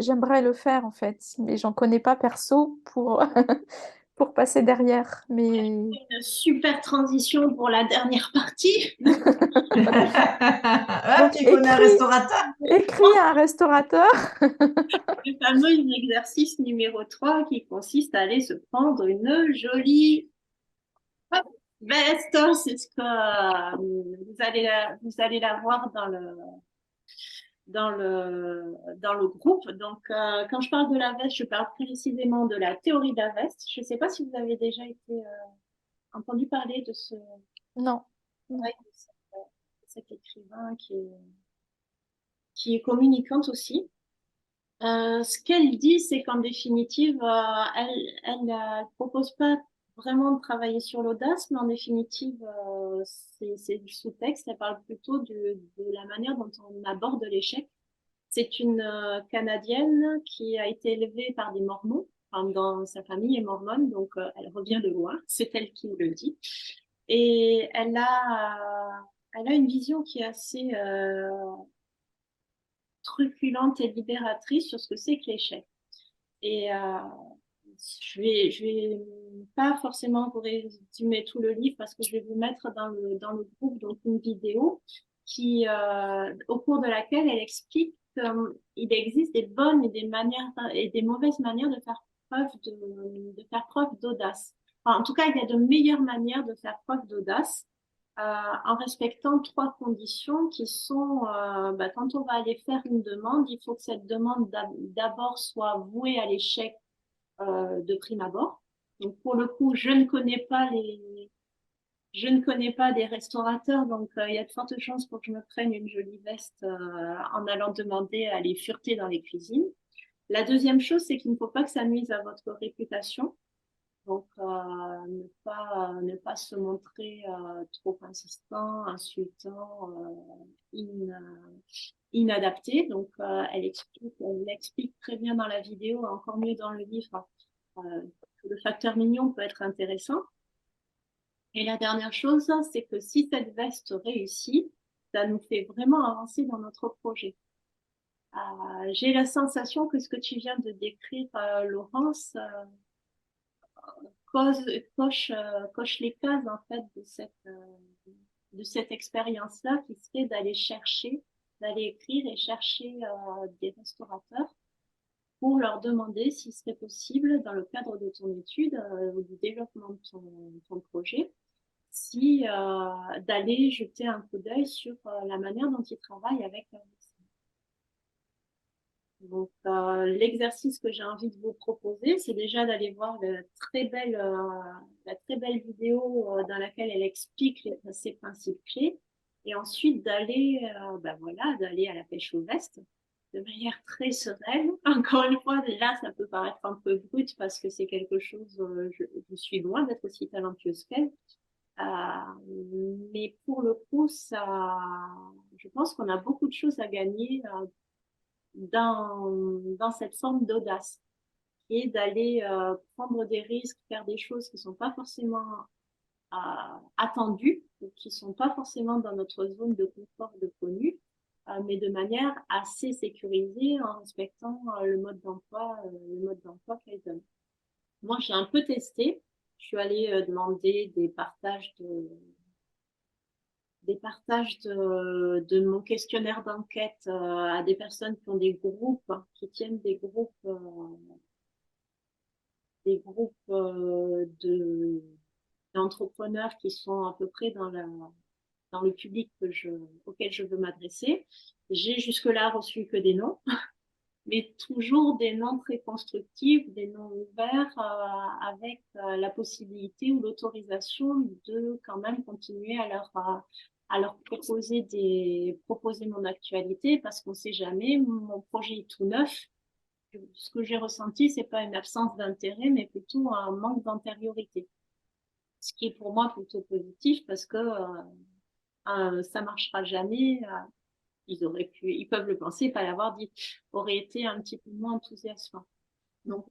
j'aimerais le faire en fait, mais j'en connais pas perso pour pour passer derrière. Mais une super transition pour la dernière partie. Ah, donc tu connais un restaurateur? écris à un restaurateur. Le fameux exercice numéro 3 qui consiste à aller se prendre une jolie veste. C'est ce que vous allez la voir dans le groupe. Donc, quand je parle de la veste, je parle précisément de la théorie de la veste. Je ne sais pas si vous avez déjà entendu parler de ce Non, non. travail de cet écrivain qui est communicante aussi. Ce qu'elle dit, c'est qu'en définitive, elle propose pas vraiment de travailler sur l'audace, mais en définitive, c'est du sous-texte. Elle parle plutôt de la manière dont on aborde l'échec. C'est une Canadienne qui a été élevée par des Mormons. Enfin, dans sa famille est mormone, donc elle revient de loin. C'est elle qui me le dit. Et elle a une vision qui est assez truculente et libératrice sur ce que c'est que l'échec. Et je vais pas forcément vous résumer tout le livre parce que je vais vous mettre dans le groupe donc une vidéo au cours de laquelle elle explique qu'il existe des bonnes et des manières et des mauvaises manières de faire de faire preuve d'audace. Enfin, en tout cas, il y a de meilleures manières de faire preuve d'audace en respectant trois conditions qui sont, quand on va aller faire une demande, il faut que cette demande d'abord soit vouée à l'échec de prime abord. Donc pour le coup, je ne connais pas des restaurateurs, donc il y a de fortes chances pour que je me prenne une jolie veste en allant demander à aller fureter dans les cuisines. La deuxième chose, c'est qu'il ne faut pas que ça nuise à votre réputation. Donc, ne pas se montrer trop insistant, insultant, inadapté. Donc, elle explique très bien dans la vidéo, encore mieux dans le livre, euh, que le facteur mignon peut être intéressant. Et la dernière chose, c'est que si cette veste réussit, ça nous fait vraiment avancer dans notre projet. J'ai la sensation que ce que tu viens de décrire, Laurence, coche les cases en fait de cette expérience-là qui serait d'aller écrire et chercher des restaurateurs pour leur demander s'il serait possible, dans le cadre de ton étude ou du développement de ton projet, si d'aller jeter un coup d'œil sur la manière dont ils travaillent avec leur médecin. Donc, l'exercice que j'ai envie de vous proposer, c'est déjà d'aller voir la très belle vidéo dans laquelle elle explique ses principes clés, et ensuite d'aller à la pêche aux vestes de manière très sereine. Encore une fois, là, ça peut paraître un peu brut parce que c'est quelque chose, je suis loin d'être aussi talentueuse qu'elle. Mais pour le coup, je pense qu'on a beaucoup de choses à gagner dans cette forme d'audace et d'aller prendre des risques, faire des choses qui ne sont pas forcément attendues, qui ne sont pas forcément dans notre zone de confort de connu, mais de manière assez sécurisée en respectant le mode d'emploi qu'elle donne. Moi, j'ai un peu testé. Je suis allée demander des partages de mon questionnaire d'enquête à des personnes qui ont des groupes, qui tiennent des groupes d'entrepreneurs qui sont à peu près dans le public auquel je veux m'adresser. J'ai jusque-là reçu que des noms, mais toujours des noms très constructifs, des noms ouverts, avec la possibilité ou l'autorisation de quand même continuer à leur proposer mon actualité, parce qu'on ne sait jamais, mon projet est tout neuf. Ce que j'ai ressenti, c'est pas une absence d'intérêt, mais plutôt un manque d'antériorité. Ce qui est pour moi plutôt positif, parce que ça marchera jamais. Ils peuvent le penser, pas l'avoir dit, aurait été un petit peu moins enthousiasmant. Donc,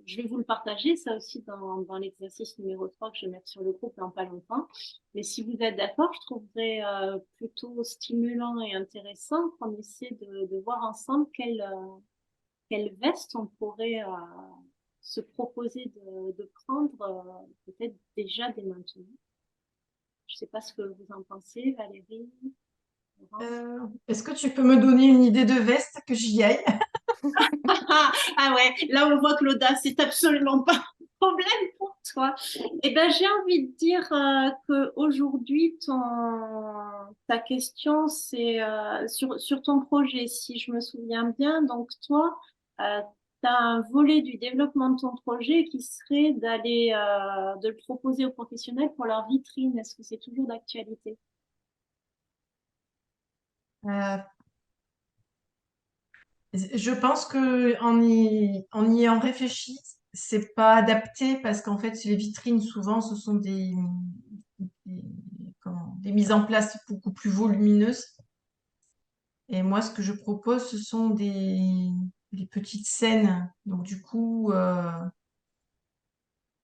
je vais vous le partager, ça aussi, dans l'exercice numéro 3 que je vais mettre sur le groupe dans pas longtemps. Mais si vous êtes d'accord, je trouverais plutôt stimulant et intéressant qu'on essaie de voir ensemble quelle veste on pourrait se proposer de prendre peut-être déjà dès maintenant. Je ne sais pas ce que vous en pensez, Valérie, Laurence. Est-ce que tu peux me donner une idée de veste que j'y aille? Ah ouais, là on voit que l'audace c'est absolument pas un problème pour toi. Eh ben j'ai envie de dire que aujourd'hui ta question c'est sur ton projet, si je me souviens bien. Donc toi, tu as un volet du développement de ton projet qui serait de le proposer aux professionnels pour leur vitrine. Est-ce que c'est toujours d'actualité? Euh, je pense que en y ayant réfléchi, c'est pas adapté parce qu'en fait, les vitrines, souvent, ce sont des, des mises en place beaucoup plus volumineuses. Et moi, ce que je propose, ce sont des petites scènes. Donc, du coup,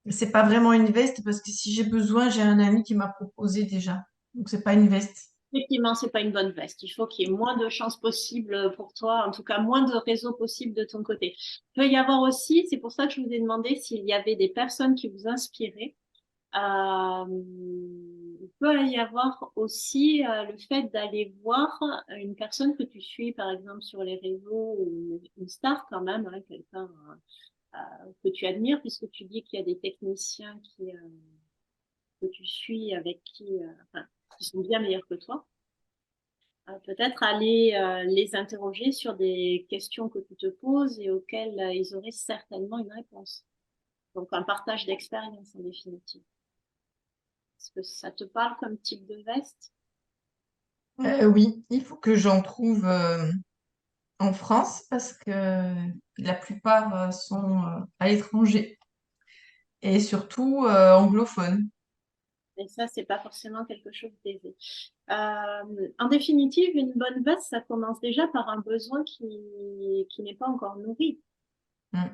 c'est pas vraiment une veste parce que si j'ai besoin, j'ai un ami qui m'a proposé déjà. Donc, c'est pas une veste. Effectivement, c'est pas une bonne veste. Il faut qu'il y ait moins de chances possibles pour toi, en tout cas moins de réseaux possibles de ton côté. Il peut y avoir aussi, c'est pour ça que je vous ai demandé s'il y avait des personnes qui vous inspiraient. Il peut y avoir aussi le fait d'aller voir une personne que tu suis, par exemple, sur les réseaux, ou une star quand même, hein, quelqu'un que tu admires, puisque tu dis qu'il y a des techniciens que tu suis avec enfin, qui sont bien meilleurs que toi. Peut-être aller les interroger sur des questions que tu te poses et auxquelles ils auraient certainement une réponse. Donc, un partage d'expérience en définitive. Est-ce que ça te parle comme type de veste? Oui, il faut que j'en trouve en France parce que la plupart sont à l'étranger et surtout anglophones. Et ça, c'est pas forcément quelque chose d'aisé. En définitive, une bonne veste, ça commence déjà par un besoin qui n'est pas encore nourri. Mm.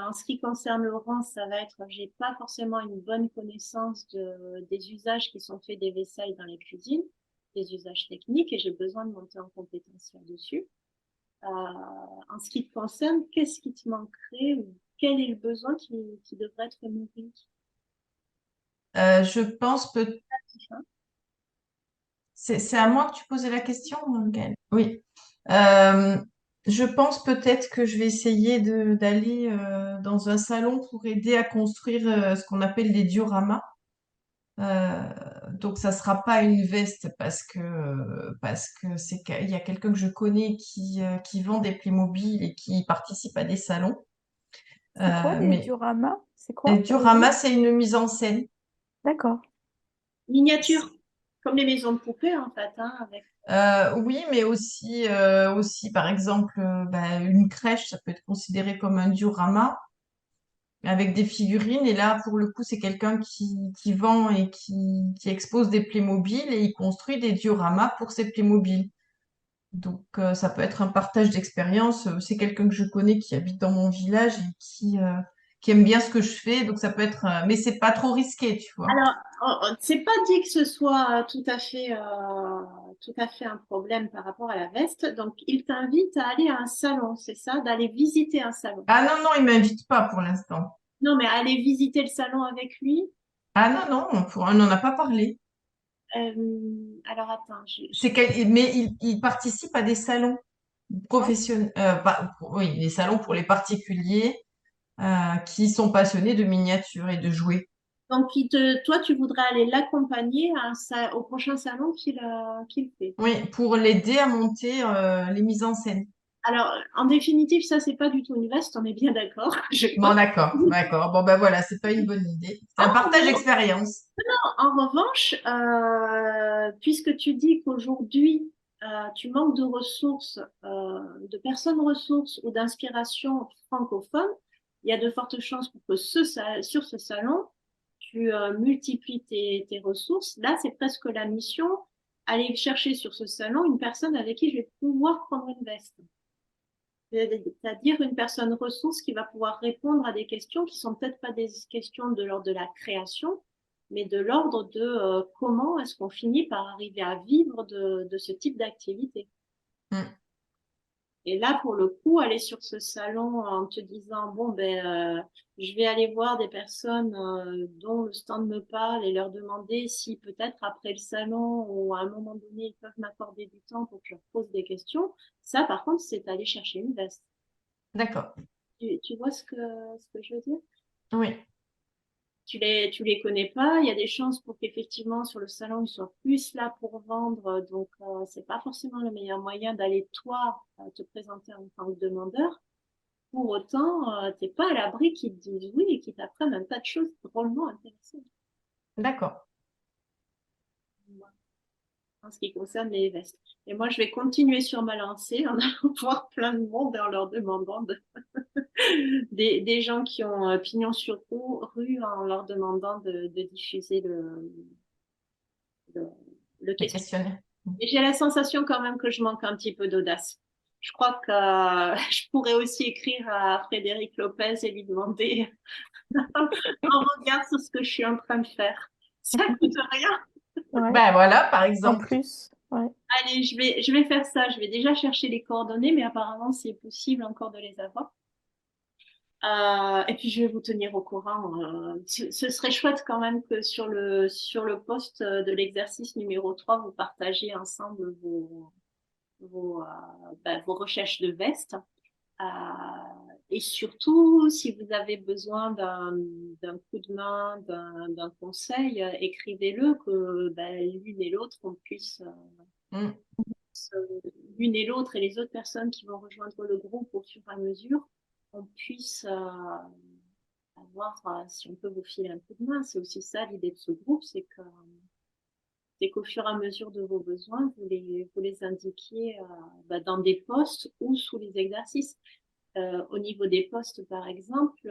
En ce qui concerne Laurent, ça va être, j'ai pas forcément une bonne connaissance des usages qui sont faits des vaisselles dans les cuisines, des usages techniques, et j'ai besoin de monter en compétence là-dessus. En ce qui te concerne, qu'est-ce qui te manquerait ou quel est le besoin qui devrait être nourri? Je pense peut C'est à moi que tu posais la question, Gaëlle? Oui. Euh, je pense peut-être que je vais essayer d'aller dans un salon pour aider à construire ce qu'on appelle des dioramas. Euh, donc ça sera pas une veste parce que il y a quelqu'un que je connais qui vend des Playmobil et qui participe à des salons. C'est quoi des Mais dioramas? C'est les quoi? T'avais dit? dioramas, c'est une mise en scène. D'accord. Miniature, comme les maisons de poupées en fait, hein, avec. Oui, mais aussi, par exemple, une crèche, ça peut être considéré comme un diorama avec des figurines. Et là, pour le coup, c'est quelqu'un qui vend et qui expose des Playmobil et il construit des dioramas pour ses Playmobil. Donc, ça peut être un partage d'expérience. C'est quelqu'un que je connais qui habite dans mon village et qui aime bien ce que je fais. Donc, ça peut être, mais c'est pas trop risqué, tu vois. Alors, c'est pas dit que ce soit tout à fait un problème par rapport à la veste. Donc, il t'invite à aller à un salon, c'est ça, d'aller visiter un salon. Ah non, non, il m'invite pas pour l'instant. Non, mais aller visiter le salon avec lui. Ah non, non, on n'en a pas parlé. Alors, attends, Mais il participe à des salons oh, professionnels, oui, des salons pour les particuliers qui sont passionnés de miniatures et de jouets. donc, toi, tu voudrais aller l'accompagner au prochain salon qu'il fait. Oui, pour l'aider à monter les mises en scène. Alors, en définitive, ça, c'est pas du tout une veste, on est bien d'accord. Je Bon, crois. d'accord, d'accord. Bon, ben voilà, c'est pas une bonne idée. C'est un partage En d'expérience. En revanche, puisque tu dis qu'aujourd'hui, tu manques de ressources, de personnes ressources ou d'inspiration francophone, il y a de fortes chances pour que sur ce salon, tu multiplies tes ressources. Là, c'est presque la mission, aller chercher sur ce salon une personne avec qui je vais pouvoir prendre une veste. C'est-à-dire une personne ressource qui va pouvoir répondre à des questions qui sont peut-être pas des questions de l'ordre de la création, mais de l'ordre de comment est-ce qu'on finit par arriver à vivre de ce type d'activité. Mm. Et là, pour le coup, aller sur ce salon en te disant, bon, je vais aller voir des personnes dont le stand me parle et leur demander si peut-être après le salon ou à un moment donné, ils peuvent m'accorder du temps pour que je leur pose des questions. Ça, par contre, c'est aller chercher une veste. D'accord. Tu vois ce que je veux dire? Oui. Tu les connais pas. Il y a des chances pour qu'effectivement sur le salon ils soient plus là pour vendre. Donc c'est pas forcément le meilleur moyen d'aller toi te présenter en tant que demandeur. Pour autant, t'es pas à l'abri qu'ils te disent oui et qu'ils t'apprennent un tas de choses drôlement intéressantes. D'accord. Voilà, en ce qui concerne les vestes. Et moi, je vais continuer sur ma lancée en allant voir plein de monde et en leur demandant des gens qui ont pignon sur rue en leur demandant de diffuser le, le Les questionnaire. questionnaires. Et j'ai la sensation quand même que je manque un petit peu d'audace. Je crois que je pourrais aussi écrire à Frédéric Lopez et lui demander un regard sur ce que je suis en train de faire. Ça coûte rien. Ouais. Ben voilà, par En exemple. plus, ouais. Allez, je vais faire ça. Je vais déjà chercher les coordonnées, mais apparemment, c'est possible encore de les avoir. Et puis, je vais vous tenir au courant. Ce serait chouette quand même que sur le poste de l'exercice numéro 3 vous partagiez ensemble vos recherches de vestes. Euh, et surtout, si vous avez besoin d'un coup de main, d'un conseil, écrivez-le, que l'une et l'autre, on puisse, Mm. l'une et l'autre et les autres personnes qui vont rejoindre le groupe au fur et à mesure, on puisse voir si on peut vous filer un coup de main. C'est aussi ça l'idée de ce groupe, c'est qu'au fur et à mesure de vos besoins, vous les indiquiez dans des postes ou sous les exercices. Au niveau des postes, par exemple,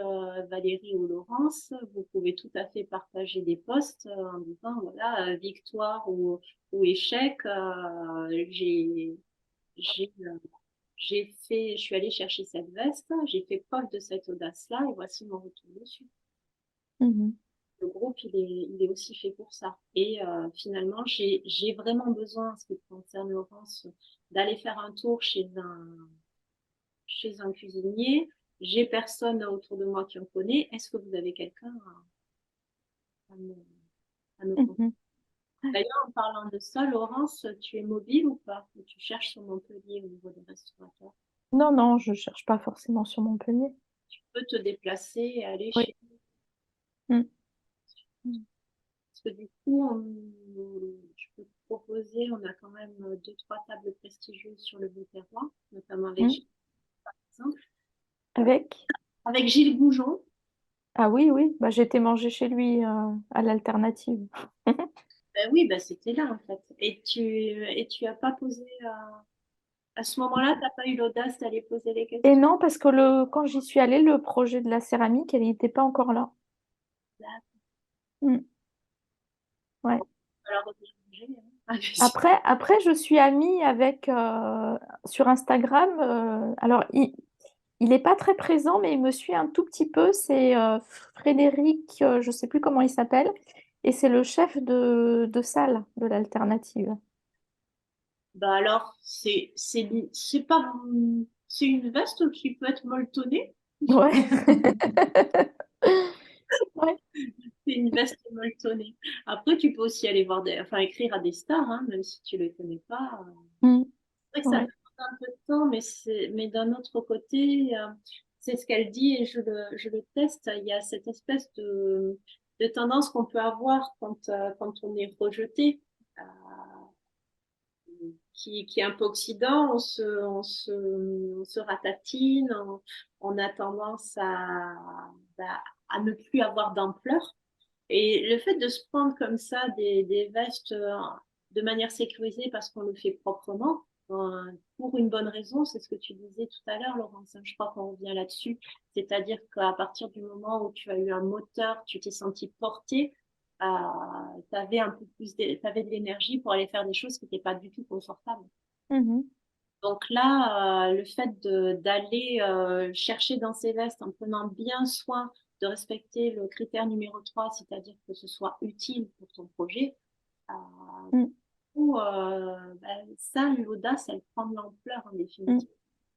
Valérie ou Laurence, vous pouvez tout à fait partager des postes en disant, voilà, victoire ou échec, j'ai, euh, je suis allée chercher cette veste, j'ai fait preuve de cette audace-là et voici mon retour dessus. Mhm. Le groupe, il est aussi fait pour ça. Et finalement, j'ai vraiment besoin, en ce qui concerne Laurence, d'aller faire un tour chez un cuisinier. J'ai personne autour de moi qui en connaît. Est-ce que vous avez quelqu'un à me conseiller? Mhm. D'ailleurs, en parlant de ça, Laurence, tu es mobile ou pas? Ou tu cherches sur Montpellier au niveau des restaurateurs? Non, non, je cherche pas forcément sur Montpellier. Tu peux te déplacer et aller Oui. chez. Mm. Parce que du coup, je peux te proposer, on a quand même deux, trois tables prestigieuses sur le Beau Terroir, notamment avec Mm. Gilles, par exemple. Avec? Avec Gilles Goujon. Ah oui, oui, bah, j'ai été manger chez lui à l'alternative. Ben oui, ben c'était là en fait. Et tu as pas posé, à ce moment-là, tu n'as pas eu l'audace d'aller poser les Et questions. non, parce que quand j'y suis allée, le projet de la céramique, elle n'était pas encore là. Là. Mm. Ouais. Alors, on peut changer, hein. Ah, mais si. Après, je suis amie avec sur Instagram. Alors, il n'est pas très présent, mais il me suit un tout petit peu. C'est Frédéric, je ne sais plus comment il s'appelle, et c'est le chef de salle de l'alternative. Bah alors, c'est pas, c'est une veste qui peut être molletonnée. Ouais. Ouais. C'est une veste molletonnée. Après, tu peux aussi aller voir enfin, écrire à des stars, hein, même si tu les connais pas. Mm. C'est vrai que ça Ouais. peut prendre un peu de temps, mais d'un autre côté, c'est ce qu'elle dit et je le teste. Il y a cette espèce de tendance qu'on peut avoir quand on est rejeté, euh, qui est un peu oxydant. On se ratatine, on a tendance bah, à ne plus avoir d'ampleur. Et le fait de se prendre comme ça des vestes de manière sécurisée parce qu'on le fait proprement, pour une bonne raison, c'est ce que tu disais tout à l'heure, Laurence, hein, je crois qu'on revient là-dessus. C'est-à-dire qu'à partir du moment où tu as eu un moteur, tu t'es senti porté, tu avais un peu plus t'avais de l'énergie pour aller faire des choses qui n'étaient pas du tout confortables. Mhm. Donc là, le fait d'aller chercher dans ces vestes en prenant bien soin de respecter le critère numéro 3, c'est-à-dire que ce soit utile pour ton projet, euh, Mm. ou, ça, l'audace, elle prend de l'ampleur en Mm. définitive.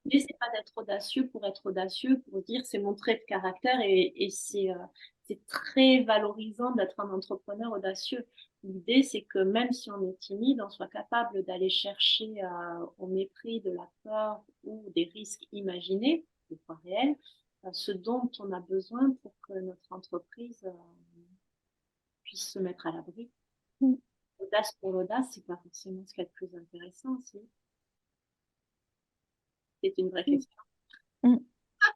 L'idée, c'est pas d'être audacieux pour être audacieux, pour dire c'est mon trait de caractère et c'est très valorisant d'être un entrepreneur audacieux. L'idée, c'est que même si on est timide, on soit capable d'aller chercher au mépris de la peur ou des risques imaginés, des fois réels, ce dont on a besoin pour que notre entreprise puisse se mettre à l'abri. Mm. L'audace pour l'audace, c'est pas forcément ce qui est le plus intéressant. C'est une vraie Mm. question. Mm.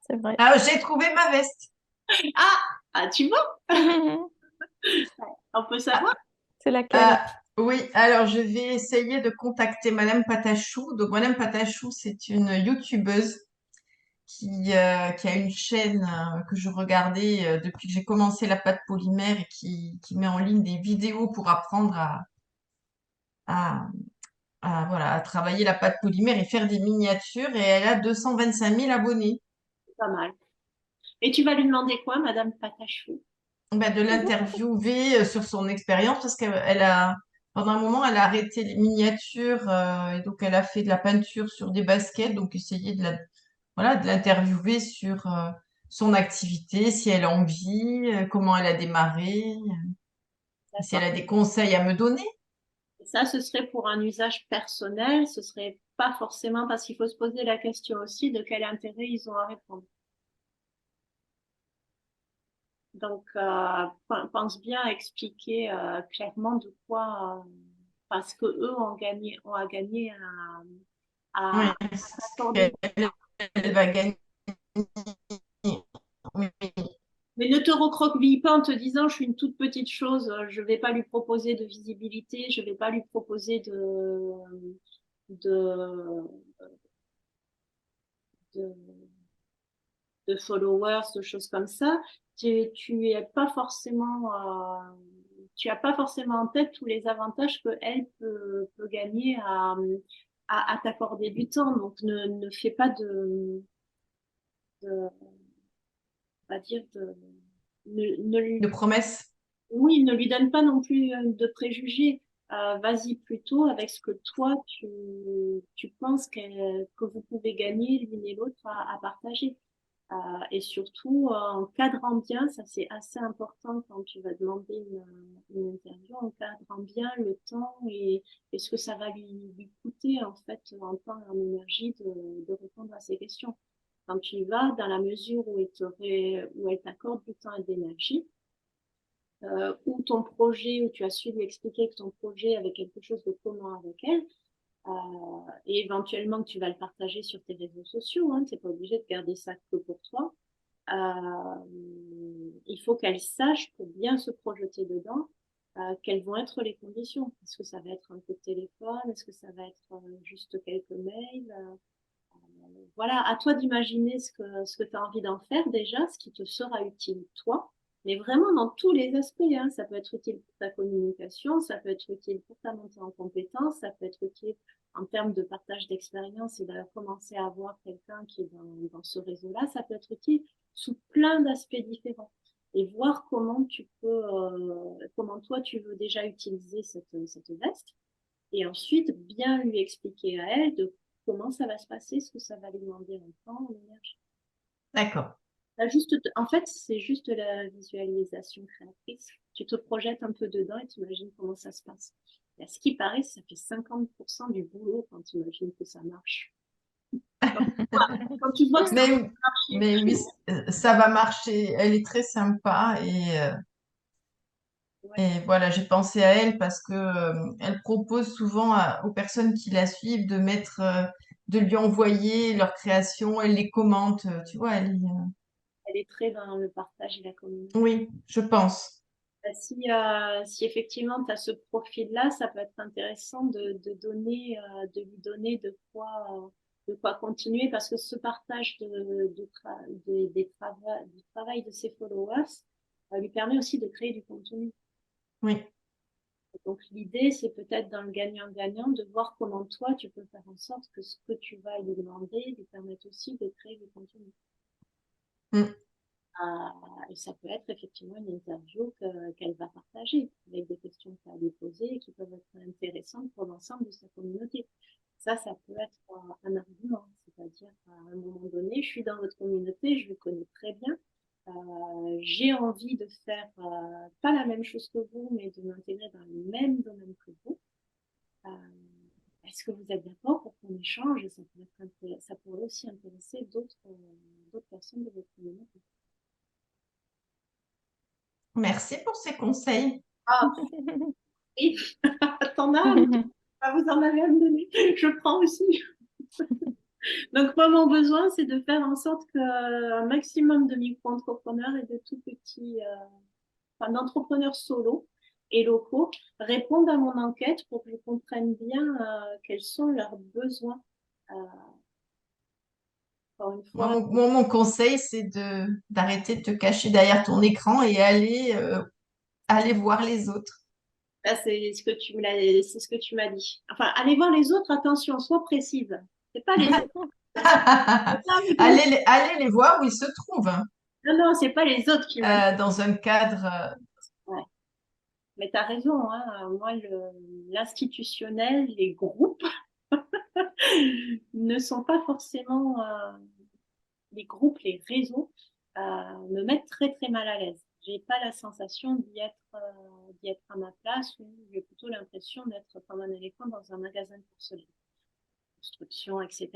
C'est vrai. Ah, j'ai trouvé ma veste. Ah, ah, tu vois, on peut savoir. C'est laquelle? Ah, oui, alors je vais essayer de contacter Madame Patachou. Donc, Madame Patachou, c'est une youtubeuse qui a une chaîne que je regardais depuis que j'ai commencé la pâte polymère et qui met en ligne des vidéos pour apprendre à, voilà, à travailler la pâte polymère et faire des miniatures. Et elle a 225 000 abonnés. Pas mal. Et tu vas lui demander quoi, Madame Patachou? Ben, de l'interviewer sur son expérience parce pendant un moment, elle a arrêté les miniatures et donc elle a fait de la peinture sur des baskets. Donc, essayer voilà, de l'interviewer sur son activité, si elle a envie, comment elle a démarré, si elle D'accord. a des conseils à me donner. Et ça, ce serait pour un usage personnel, ce serait pas forcément parce qu'il faut se poser la question aussi de quel intérêt ils ont à répondre. Donc, pense bien à expliquer clairement de quoi, parce que eux ont à gagner Oui, à elle, t'accorder. elle va gagner. Oui. Mais ne te recroqueville pas en te disant je suis une toute petite chose, je vais pas lui proposer de visibilité, je vais pas lui proposer de, de, de followers, de choses comme ça. Tu es pas forcément, tu as pas forcément en tête tous les avantages que elle peut gagner à t'accorder du temps. Donc ne fais pas de on va dire ne De promesses. oui, ne lui donne pas non plus de préjugés. Vas-y plutôt avec ce que toi, tu penses que vous pouvez gagner l'une et l'autre à partager. Et surtout, en cadrant bien, ça c'est assez important quand tu vas demander une interview, en cadrant bien le temps et ce que ça va lui coûter en fait en temps et en énergie de répondre à ces questions. Quand tu y vas, dans la mesure où elle t'accorde du temps et de l'énergie, ou ton projet, où tu as su lui expliquer que ton projet avait quelque chose de commun avec elle, et éventuellement que tu vas le partager sur tes réseaux sociaux, hein, tu n'es pas obligé de garder ça que pour toi. Il faut qu'elle sache, pour bien se projeter dedans, quelles vont être les conditions. Est-ce que ça va être un coup de téléphone? Est-ce que ça va être juste quelques mails? Voilà, à toi d'imaginer ce que tu as envie d'en faire déjà, ce qui te sera utile toi, mais vraiment dans tous les aspects, hein. Ça peut être utile pour ta communication, ça peut être utile pour ta montée en compétences, ça peut être utile en termes de partage d'expérience et de commencer à avoir quelqu'un qui est dans ce réseau-là, ça peut être utile sous plein d'aspects différents. Et voir comment toi tu veux déjà utiliser cette veste et ensuite bien lui expliquer à elle de comment ça va se passer, ce que ça va lui demander en temps, en énergie. D'accord. En fait, c'est juste la visualisation créatrice. Tu te projettes un peu dedans et tu imagines comment ça se passe. Et à ce qui paraît, ça fait 50% du boulot quand tu imagines que ça marche. Quand tu vois que ça Mais, marche. mais oui, ça va marcher. Elle est très sympa Ouais. et voilà, j'ai pensé à elle parce que elle propose souvent aux personnes qui la suivent de mettre, de lui envoyer leurs créations. Elle les commente, tu vois. Elle est très dans le partage et la communication. Oui, je pense. Si effectivement tu as ce profil-là, ça peut être intéressant de lui donner de quoi continuer parce que ce partage du travail de ses followers lui permet aussi de créer du contenu. Oui, Donc l'idée, c'est peut-être dans le gagnant-gagnant de voir comment toi, tu peux faire en sorte que ce que tu vas lui demander lui permette aussi de créer du contenu. mm, Et ça peut être effectivement une interview qu'elle va partager avec des questions qu'elle va lui poser et qui peuvent être intéressantes pour l'ensemble de sa communauté. Ça peut être un argument. C'est-à-dire qu'à un moment donné, je suis dans votre communauté, je vous connais très bien. J'ai envie de faire pas la même chose que vous, mais de m'intégrer dans le même domaine que vous. Euh, Est-ce que vous êtes d'accord pour qu'on échange? Et ça pourrait aussi intéresser d'autres personnes de votre communauté. merci pour ces conseils. Ah, et t'en as un, vous en avez à me donner. Je prends aussi. Donc, moi, mon besoin, c'est de faire en sorte qu'un maximum de micro-entrepreneurs et de tout petits, enfin, d'entrepreneurs solo et locaux répondent à mon enquête pour que je comprenne bien quels sont leurs besoins. Euh, Encore une Moi, fois, mon conseil, c'est d'arrêter de te cacher derrière ton écran et aller voir les autres. là, c'est ce que tu m'as dit. Enfin, allez voir les autres, attention, sois précise. C'est pas les autres. Allez les voir où ils se trouvent, hein. Non, non, c'est pas les autres qui m'intéressent. Dans un cadre. Ouais. Mais tu as raison, hein. Moi, l'institutionnel, les groupes ne sont pas forcément les groupes, les réseaux me mettent très très mal à l'aise. J'ai pas la sensation d'y être à ma place ou j'ai plutôt l'impression d'être comme un éléphant dans un magasin de porcelaine, construction, etc.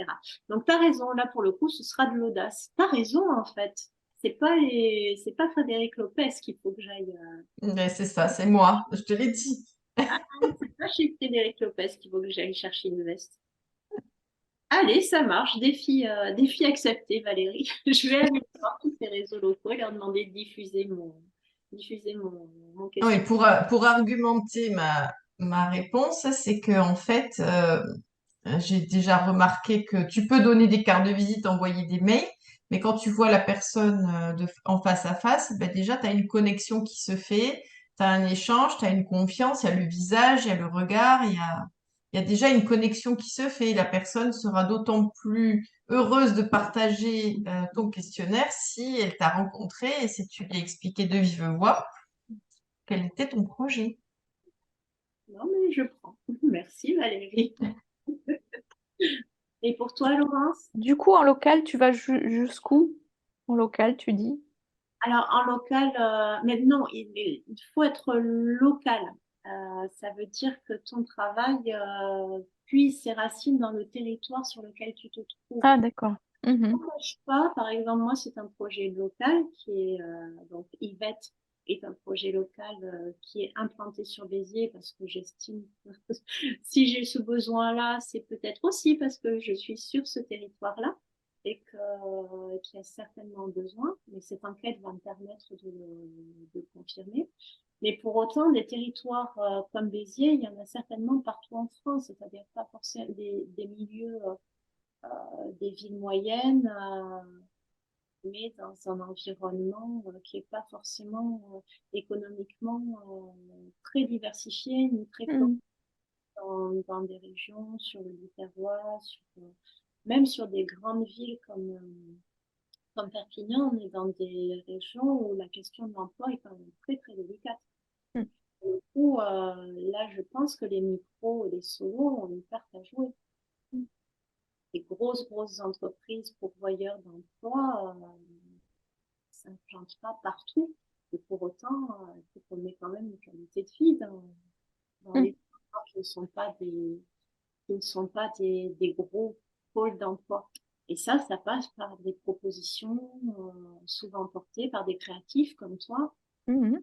Donc tu as raison, là pour le coup, ce sera de l'audace. Tu as raison en fait. C'est pas Frédéric Lopez qu'il faut que j'aille. Mais c'est ça, c'est moi, je te l'ai dit. C'est pas chez Frédéric Lopez qu'il faut que j'aille chercher une veste. Allez, ça marche. Défi accepté, Valérie. Je vais aller voir tous ces réseaux locaux et leur demander de diffuser mon Oui, question. pour argumenter ma réponse, c'est que en fait, j'ai déjà remarqué que tu peux donner des cartes de visite, envoyer des mails, mais quand tu vois la personne en face à face, ben déjà, tu as une connexion qui se fait, tu as un échange, tu as une confiance, il y a le visage, il y a le regard, il y a déjà une connexion qui se fait. La personne sera d'autant plus heureuse de partager ton questionnaire si elle t'a rencontré et si tu lui as expliqué de vive voix quel était ton projet. Non, mais je prends. Merci, Valérie. Et pour toi, Laurence? Du coup, en local, tu vas jusqu'où? En local, tu dis? Alors, en local, mais non, il faut être local. Ça veut dire que ton travail puise ses racines dans le territoire sur lequel tu te trouves. Ah, d'accord. Mhm. N'empêche pas, par exemple, moi, c'est un projet local qui est, donc, Yvette est un projet local qui est implanté sur Béziers parce que j'estime que si j'ai ce besoin-là, c'est peut-être aussi parce que je suis sur ce territoire-là et qu'il y a certainement besoin, mais cette enquête va me permettre de confirmer. Mais pour autant, des territoires comme Béziers, il y en a certainement partout en France, c'est-à-dire pas forcément des milieux des villes moyennes, mais dans un environnement qui n'est pas forcément économiquement très diversifié ni très florissant Mhm. dans des régions, sur le Biterrois, même sur des grandes villes comme Perpignan, on est dans des régions où la question de l'emploi est quand même très très délicate. Mhm. Du coup, là, je pense que les micros et les solos ont une carte à jouer. Les grosses entreprises pourvoyeurs d'emploi s'implante pas partout. Et pour autant, il faut qu'on ait quand même une qualité de vie dans Mhm. les territoires qui ne sont pas des gros pôles d'emploi. Et ça passe par des propositions souvent portées par des créatifs comme toi, Mhm.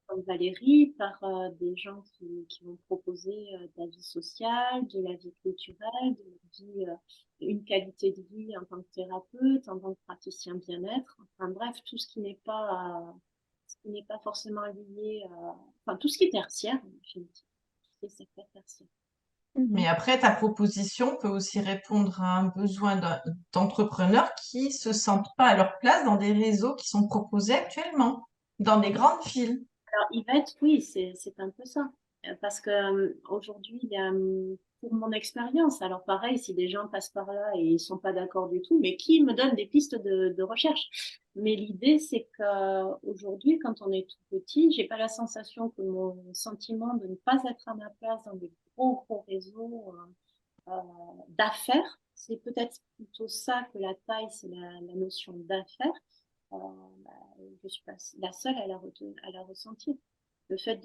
comme Valérie, par des gens qui vont proposer de la vie sociale, de la vie culturelle, de la vie, une qualité de vie en tant que thérapeute, en tant que praticien bien-être. Enfin bref, tout ce qui n'est pas forcément lié, enfin tout ce qui est tertiaire, en définitive, tout ce qui est secteur tertiaire. Mhm. Mais après, ta proposition peut aussi répondre à un besoin d'entrepreneurs qui se sentent pas à leur place dans des réseaux qui sont proposés actuellement, dans des grandes villes. Alors, Yvette, oui, c'est un peu ça. Parce que aujourd'hui, il y a, pour mon expérience, alors pareil, si des gens passent par là et ils sont pas d'accord du tout, mais qui me donne des pistes de recherche. Mais l'idée, c'est qu'aujourd'hui, quand on est tout petit, j'ai pas la sensation que mon sentiment de ne pas être à ma place dans des gros réseaux d'affaires, c'est peut-être plutôt ça que la taille, c'est la notion d'affaires. Euh, bah, je suis pas la seule à la ressentir. Le fait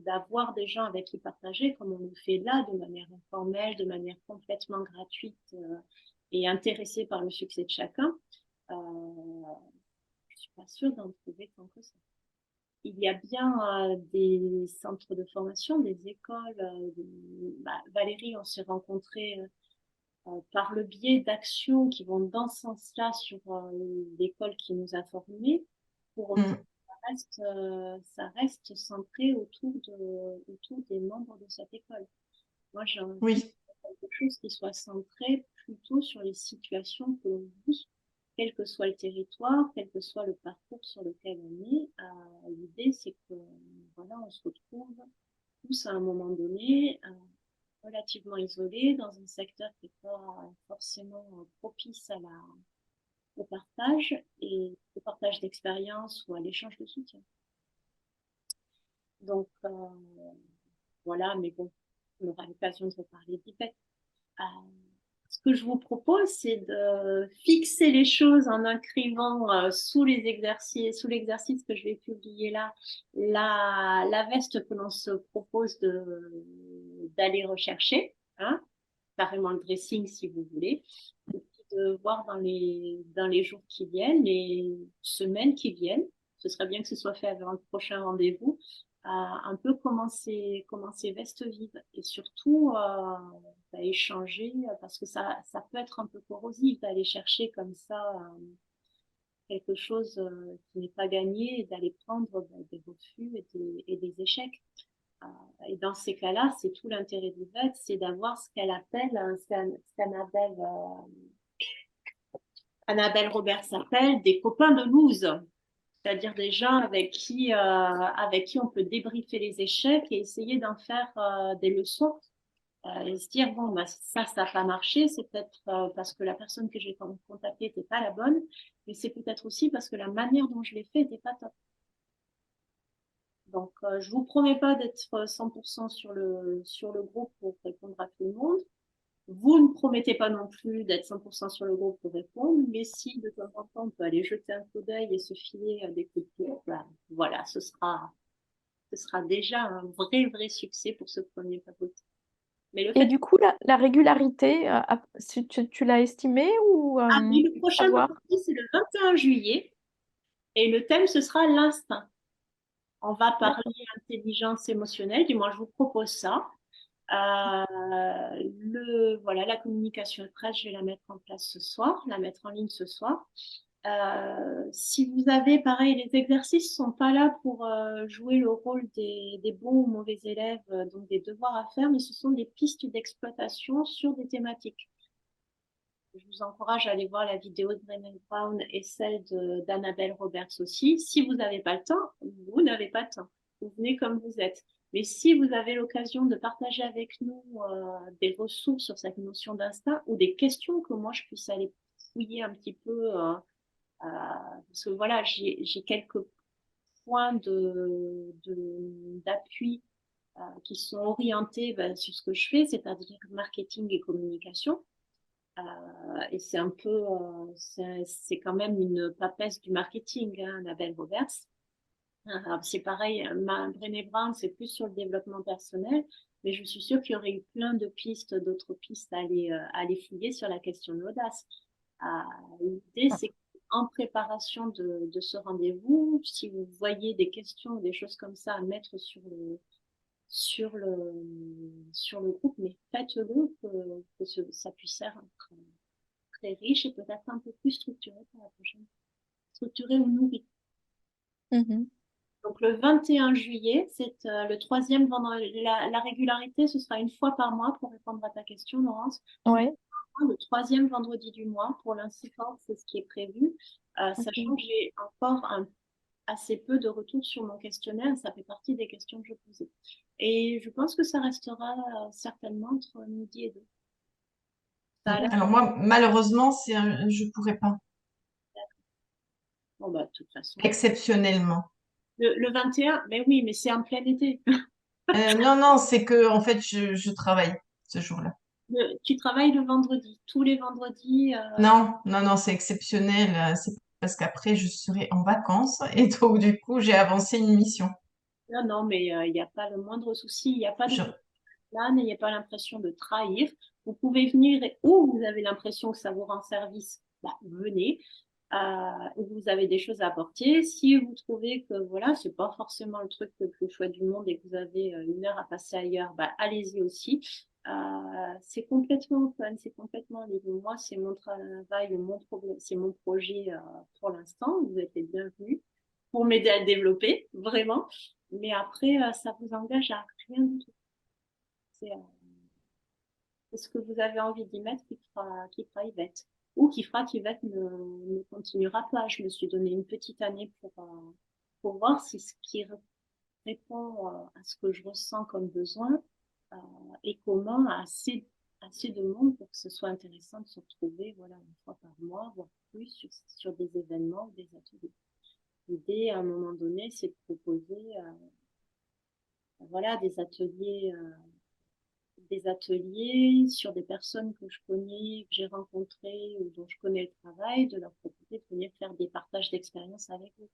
d'avoir des gens avec qui partager, comme on le fait là, de manière informelle, de manière complètement gratuite et intéressée par le succès de chacun, euh, je suis pas sûre d'en trouver tant que ça. Il y a bien des centres de formation, des écoles. Valérie, on s'est rencontrés par le biais d'actions qui vont dans ce sens-là sur l'école qui nous a formés. Pour autant, Mm. ça reste centré autour des membres de cette école. Moi, j'ai envie Oui, de quelque chose qui soit centré plutôt sur les situations que l'on vit, quel que soit le territoire, quel que soit le parcours sur lequel on est. L'idée, c'est que voilà, on se retrouve tous à un moment donné relativement isolés dans un secteur qui n'est pas forcément propice au partage d'expérience ou à l'échange de soutien. Donc voilà, mais bon, on aura l'occasion de reparler d'IPEC. Euh, Ce que je vous propose, c'est de fixer les choses en inscrivant sous l'exercice que je vais publier là, la veste que l'on se propose d'aller rechercher, hein, carrément le dressing si vous voulez, et puis de voir dans les jours qui viennent, les semaines qui viennent, ce serait bien que ce soit fait avant le prochain rendez-vous, un peu comment ces vestes vivent et surtout échanger parce que ça peut être un peu corrosif d'aller chercher comme ça quelque chose qui n'est pas gagné et d'aller prendre des refus et des échecs. Euh, et dans ces cas-là, c'est tout l'intérêt du VET, c'est d'avoir ce qu'elle appelle, ce qu'Annabelle Roberts appelle des copains de loose, c'est-à-dire des gens avec qui on peut débriefer les échecs et essayer d'en faire des leçons et se dire, bon, bah, ça n'a pas marché, c'est peut-être parce que la personne que j'ai contactée n'était pas la bonne, mais c'est peut-être aussi parce que la manière dont je l'ai fait n'était pas top. Donc, je vous promets pas d'être 100% sur le groupe pour répondre à tout le monde, Vous ne promettez pas non plus d'être 100% sur le groupe pour répondre, mais si de temps en temps on peut aller jeter un coup d'œil et se filer des coups de pied, ben, voilà, ce sera déjà un vrai succès pour ce premier papotis. Mais le Et fait du coup, la régularité, tu l'as estimée ou oui, le prochain savoir? papotis, c'est le 21 juillet et le thème, ce sera l'instinct. On va parler D'accord. intelligence émotionnelle, du moins je vous propose ça. Voilà, la communication est prête, je vais la mettre en place ce soir, la mettre en ligne ce soir. Si vous avez, pareil, les exercices ne sont pas là pour jouer le rôle des bons ou mauvais élèves, donc des devoirs à faire, mais ce sont des pistes d'exploitation sur des thématiques. Je vous encourage à aller voir la vidéo de Brené Brown et celle d'Annabelle Roberts aussi. Si vous n'avez pas le temps, vous n'avez pas le temps. Vous venez comme vous êtes. Mais si vous avez l'occasion de partager avec nous des ressources sur cette notion d'instinct ou des questions que moi je puisse aller fouiller un petit peu, parce que voilà, j'ai quelques points d'appui qui sont orientés sur ce que je fais, c'est-à-dire marketing et communication. Et c'est un peu, c'est quand même une papesse du marketing, hein, Annabelle Roberts. C'est pareil, Brené Brown, c'est plus sur le développement personnel, mais je suis sûre qu'il y aurait eu plein de pistes, d'autres pistes à aller fouiller sur la question de l'audace. L'idée, c'est qu'en préparation de ce rendez-vous, si vous voyez des questions ou des choses comme ça à mettre sur le groupe, mais faites-le que ça puisse être très riche et peut-être un peu plus structuré pour la prochaine. Structuré ou nourri. Mhm. Donc le 21 juillet, c'est le troisième vendredi. La régularité, ce sera une fois par mois pour répondre à ta question, Laurence. Ouais, Le troisième vendredi du mois, pour l'instant, c'est ce qui est prévu, ok. sachant que j'ai encore assez peu de retours sur mon questionnaire. Ça fait partie des questions que je posais. Et je pense que ça restera certainement entre midi et deux. Ça a l'air Alors moi, malheureusement, je pourrais pas, bon, bah, de toute façon. exceptionnellement. Le 21, mais oui, mais c'est en plein été. Non, non, c'est que en fait, je travaille ce jour-là. Tu travailles le vendredi, tous les vendredis. Non, non, non, c'est exceptionnel. C'est parce qu'après, je serai en vacances et donc du coup, j'ai avancé une mission. Non, non, mais il n'y a pas le moindre souci, il n'y a pas de Je- plan, n'ayez pas l'impression de trahir. Vous pouvez venir ou vous avez l'impression que ça vous rend service, bah, venez. Vous avez des choses à apporter. Si vous trouvez que voilà, c'est pas forcément le truc le plus chouette du monde et que vous avez une heure à passer ailleurs, bah, allez-y aussi. C'est complètement fun, c'est complètement libre. Moi, c'est mon travail, mon problème, c'est mon projet pour l'instant. Vous êtes les bienvenus pour m'aider à le développer, vraiment. Mais après, ça vous engage à rien du tout. C'est ce que vous avez envie d'y mettre qui fera Yvette. Ou qui fera qu'Yvette ne continuera pas. Je me suis donné une petite année pour voir si ce qui répond à ce que je ressens comme besoin euh, est commun à assez de monde pour que ce soit intéressant de se retrouver voilà, une fois par mois, voire plus, sur des événements ou des ateliers. L'idée, à un moment donné, c'est de proposer voilà, des ateliers sur des personnes que je connais, que j'ai rencontrées ou dont je connais le travail, de leur proposer de venir faire des partages d'expériences avec eux.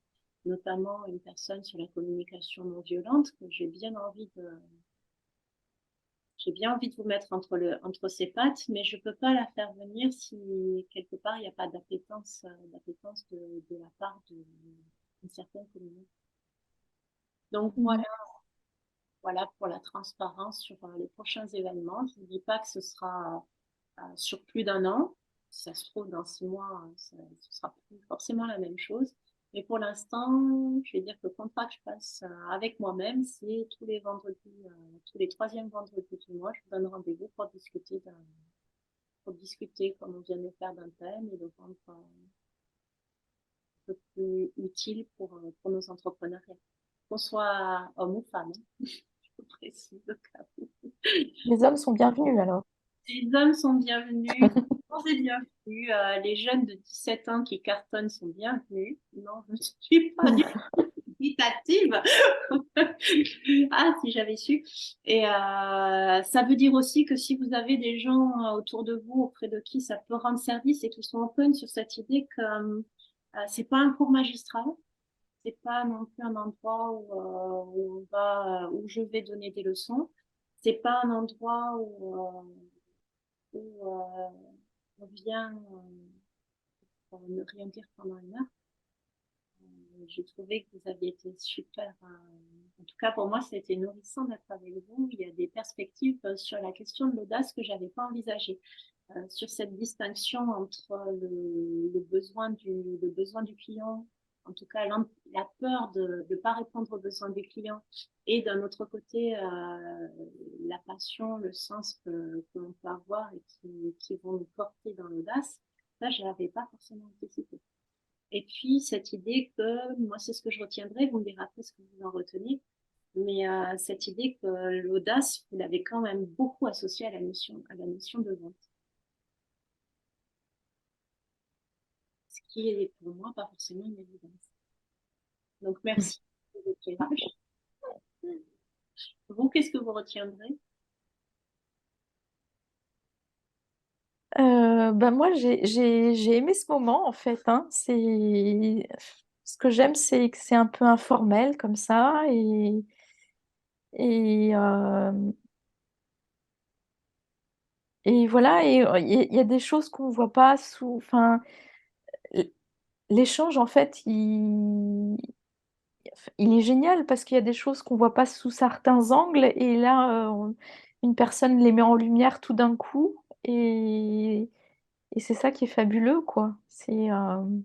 Notamment une personne sur la communication non violente que j'ai bien envie de vous mettre entre ses pattes, mais je ne peux pas la faire venir si quelque part il n'y a pas d'appétence de la part d'une certaine communauté. Donc Mhm. voilà pour la transparence sur les prochains événements. Je ne dis pas que ce sera sur plus d'un an. Si ça se trouve, dans 6 mois, ce sera plus forcément la même chose. Mais pour l'instant, je vais dire que le contrat que je passe avec moi-même, c'est tous les vendredis, tous les troisièmes vendredis du mois, je vous donne rendez-vous pour discuter comme on vient de faire d'un thème et de rendre un peu plus utile pour nos entrepreneurs. Qu'on soit homme ou femme, hein, je précise au cas où. Les hommes sont bienvenus alors. Les hommes sont bienvenus. On est bienvenus. Les jeunes de 17 ans qui cartonnent sont bienvenus. Non, je ne suis pas du tout dictative. Ah, si j'avais su. Et ça veut dire aussi que si vous avez des gens autour de vous, auprès de qui ça peut rendre service et qui sont open sur cette idée que c'est pas un cours magistral, c'est pas non plus un endroit où je vais donner des leçons. C'est pas un endroit où on vient pour ne rien dire pendant une heure. J'ai trouvé que vous aviez été super. En tout cas, pour moi, c'était nourrissant d'être avec vous. Il y a des perspectives sur la question de l'audace que j'avais pas envisagées. Sur cette distinction entre le besoin du client, en tout cas la peur de ne pas répondre aux besoins du client, et d'un autre côté, la passion, le sens que l'on peut avoir et qui vont nous porter dans l'audace. Ça, je l'avais pas forcément anticipé. Et puis, cette idée que, moi, c'est ce que je retiendrai, vous me direz après ce que vous en retenez, mais cette idée que l'audace, vous l'avez quand même beaucoup associée à la notion de vente. Ce qui est pour moi pas forcément une évidence. Donc, merci pour votre éclairage. Vous, qu'est-ce que vous retiendrez? Ben moi, j'ai aimé ce moment, en fait, hein. Ce que j'aime, c'est que c'est un peu informel comme ça. Et, et voilà, et il y a des choses qu'on ne voit pas sous... Enfin, l'échange, en fait, il est génial parce qu'il y a des choses qu'on ne voit pas sous certains angles. Et là, une personne les met en lumière tout d'un coup. Et c'est ça qui est fabuleux, quoi. Ben,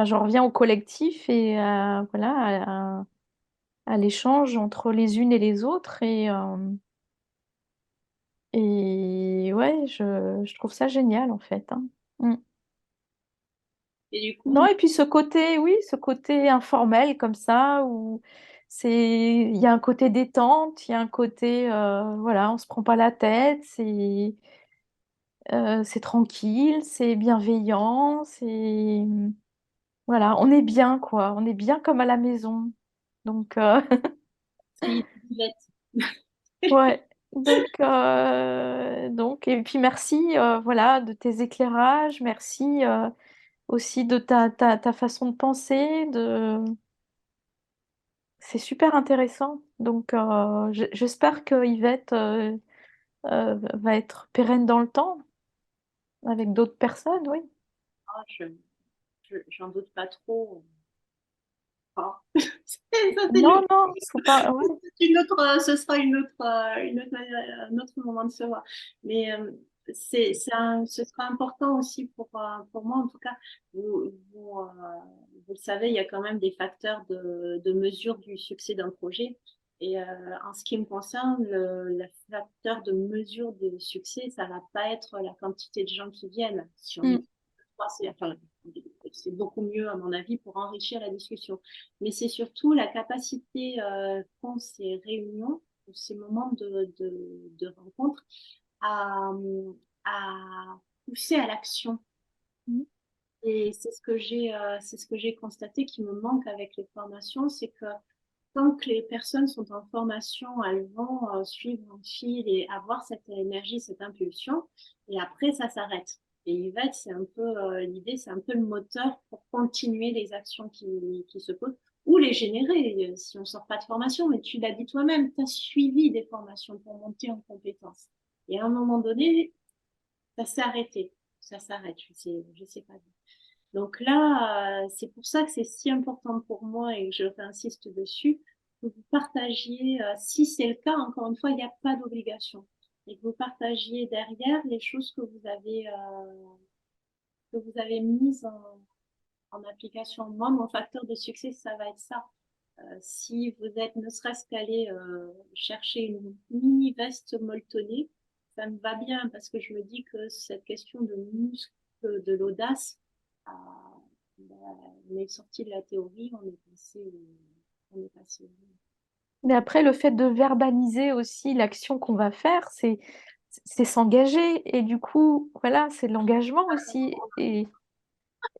j'en reviens au collectif et voilà, à l'échange entre les unes et les autres. Et ouais, je trouve ça génial, en fait, hein. Mm. Et du Non, coup, et puis ce côté, oui, ce côté informel comme ça, où il y a un côté détente, il y a un côté, voilà, on se prend pas la tête, c'est tranquille, c'est bienveillant, voilà, on est bien, quoi. On est bien comme à la maison. Donc, c'est bête. ouais. Donc, et puis merci, voilà, de tes éclairages. Merci, aussi de ta façon de penser. C'est super intéressant. Donc, j'espère que Yvette, va être pérenne dans le temps avec d'autres personnes, oui. Ah, j'en doute pas trop. Ah. Non, non, faut pas. Ouais. Ce sera un autre moment de se voir. Mais ce sera important aussi pour moi, en tout cas. Vous le savez, il y a quand même des facteurs de mesure du succès d'un projet. Et en ce qui me concerne, le facteur de mesure du succès, ça va pas être la quantité de gens qui viennent. Si on est Mm. trois, c'est beaucoup mieux, à mon avis, pour enrichir la discussion. Mais c'est surtout la capacité qu'ont ces réunions, ces moments de rencontre, à, à pousser à l'action. Mm. Et c'est ce que j'ai constaté qui me manque avec les formations, c'est que tant que les personnes sont en formation, elles vont suivre un fil et avoir cette énergie, cette impulsion, et après ça s'arrête. Et Yvette, c'est un peu l'idée, c'est un peu le moteur pour continuer les actions qui se posent ou les générer si on sort pas de formation. Mais tu l'as dit toi-même, tu as suivi des formations pour monter en compétences. Et à un moment donné, ça s'est arrêté. Ça s'arrête, je sais pas. Donc là, c'est pour ça que c'est si important pour moi et que je réinsiste dessus, que vous partagiez, si c'est le cas, encore une fois, il n'y a pas d'obligation, et que vous partagiez derrière les choses que vous avez mises en application. Moi, mon facteur de succès, ça va être ça. Si vous êtes ne serait-ce qu'aller chercher une mini veste molletonnée, ça me va bien parce que je me dis que cette question de muscle, de l'audace, euh, bah, on est sorti de la théorie, on est passé. Mais après, le fait de verbaliser aussi l'action qu'on va faire, c'est s'engager. Et du coup, voilà, c'est de l'engagement aussi.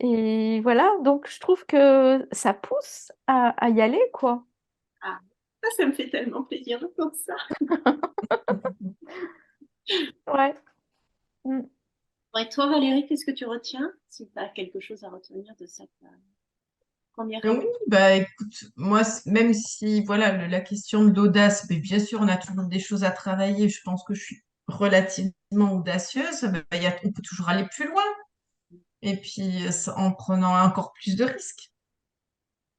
Et voilà, donc je trouve que ça pousse à y aller, quoi. Ah. Ah, ça me fait tellement plaisir d'entendre ça. Ouais. Mm. Et toi, Valérie, qu'est-ce que tu retiens? Si tu as quelque chose à retenir de cette première Oui, réunion. bah écoute, moi, même si, voilà, la question de l'audace, mais bien sûr, on a toujours des choses à travailler. Je pense que je suis relativement audacieuse. Bah, on peut toujours aller plus loin. Et puis, en prenant encore plus de risques.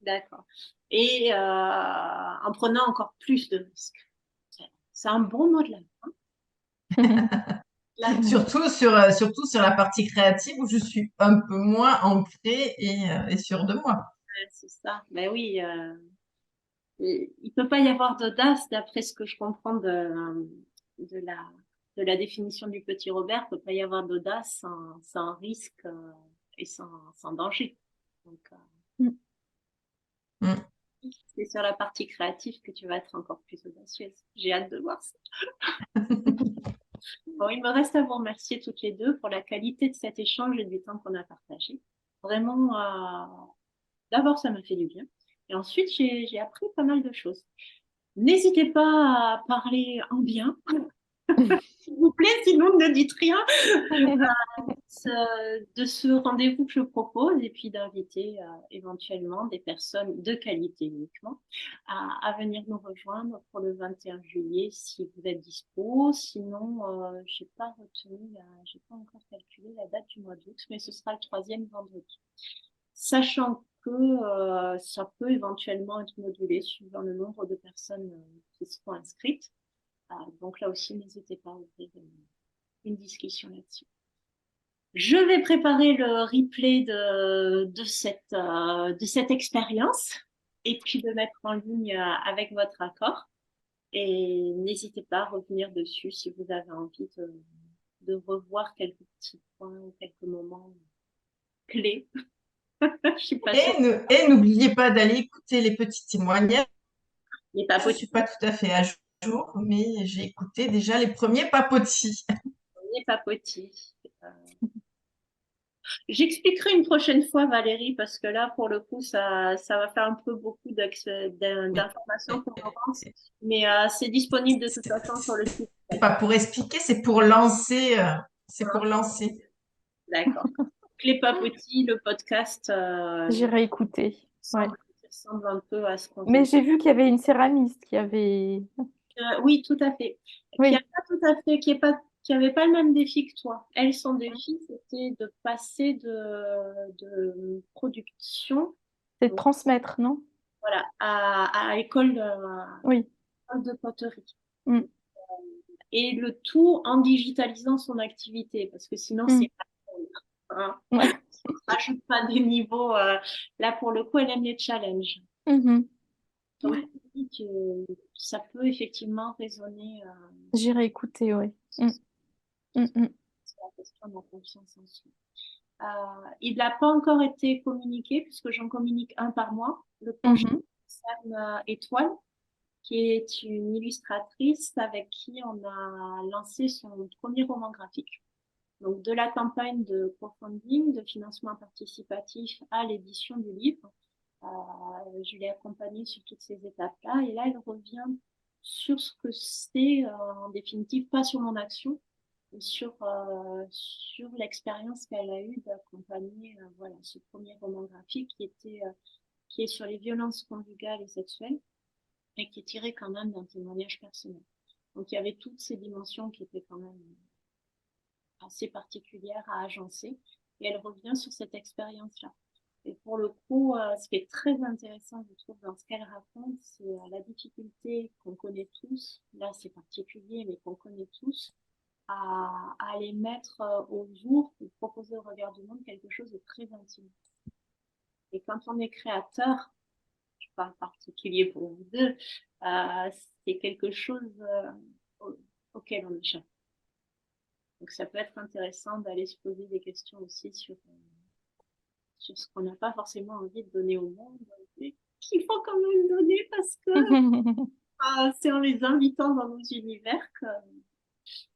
D'accord. Et en prenant encore plus de risques. C'est un bon mot de la fin. Surtout sur la partie créative où je suis un peu moins ancrée et sûre de moi. C'est ça. Ben oui, il peut pas y avoir d'audace, d'après ce que je comprends de la, de la définition du petit Robert, il peut pas y avoir d'audace sans risque et sans danger. Donc, Mm. Mm. c'est sur la partie créative que tu vas être encore plus audacieuse. J'ai hâte de voir ça. Bon, il me reste à vous remercier toutes les deux pour la qualité de cet échange et du temps qu'on a partagé. Vraiment, d'abord, ça m'a fait du bien. Et ensuite, j'ai appris pas mal de choses. N'hésitez pas à parler en bien, s'il vous plaît, sinon ne dites rien de ce rendez-vous que je propose et puis d'inviter éventuellement des personnes de qualité uniquement à venir nous rejoindre pour le 21 juillet si vous êtes dispo. Sinon, j'ai pas retenu, j'ai pas encore calculé la date du mois d'août, mais ce sera le troisième vendredi. Sachant que ça peut éventuellement être modulé suivant le nombre de personnes qui seront inscrites. Donc là aussi, n'hésitez pas à ouvrir une discussion là-dessus. Je vais préparer le replay de cette expérience et puis le mettre en ligne avec votre accord. Et n'hésitez pas à revenir dessus si vous avez envie de revoir quelques petits points ou quelques moments clés. Je suis pas sûre. Et n'oubliez pas d'aller écouter les petits témoignages. Il pas Je ne suis pas tout à fait à jour, mais j'ai écouté déjà les premiers papotis. papotis. Euh, J'expliquerai une prochaine fois, Valérie, parce que là, pour le coup, ça va faire un peu beaucoup d'informations qu'on avance. Mais c'est disponible de toute façon sur le site. C'est pas pour expliquer, c'est pour lancer. C'est pour lancer. D'accord. Les papotis, le podcast J'irai écouter. Ouais. ressemble un peu à ce qu'on vient Mais de j'ai vu qu'il y avait une céramiste qui avait. Oui, tout à fait. Qui a Oui, pas tout à fait, qui avait pas le même défi que toi. Elle, son défi, c'était de passer de production, c'est de donc, transmettre, non? voilà, à Oui. école de poterie. Mm. Et le tout en digitalisant son activité, parce que sinon, Mm. c'est pas, hein, Ouais. rajoute pas des niveaux. Là, pour le coup, elle aime les challenges. Mhm. Donc, oui, ça peut effectivement résonner J'irai écouter, oui. Mm. Mm, mm. sur la question de la confiance en soi. Il n'a pas encore été communiqué, puisque j'en communique un par mois. Le prochain Mhm. concerne Étoile, qui est une illustratrice avec qui on a lancé son premier roman graphique. Donc, de la campagne de crowdfunding, de financement participatif à l'édition du livre. Je l'ai accompagnée sur toutes ces étapes-là. Et là, elle revient sur ce que c'est, en définitive, pas sur mon action, mais sur l'expérience qu'elle a eue d'accompagner voilà, ce premier roman graphique qui est sur les violences conjugales et sexuelles et qui est tiré quand même d'un témoignage personnel. Donc, il y avait toutes ces dimensions qui étaient quand même assez particulière à agencer et elle revient sur cette expérience-là. Et pour le coup, ce qui est très intéressant, je trouve, dans ce qu'elle raconte, c'est la difficulté qu'on connaît tous, là c'est particulier, mais qu'on connaît tous, à aller mettre au jour ou proposer au regard du monde quelque chose de très intime. Et quand on est créateur, je parle particulier pour vous deux, c'est quelque chose auquel on échappe. Donc ça peut être intéressant d'aller se poser des questions aussi sur ce qu'on n'a pas forcément envie de donner au monde, mais qu'il faut quand même donner parce que c'est en les invitant dans nos univers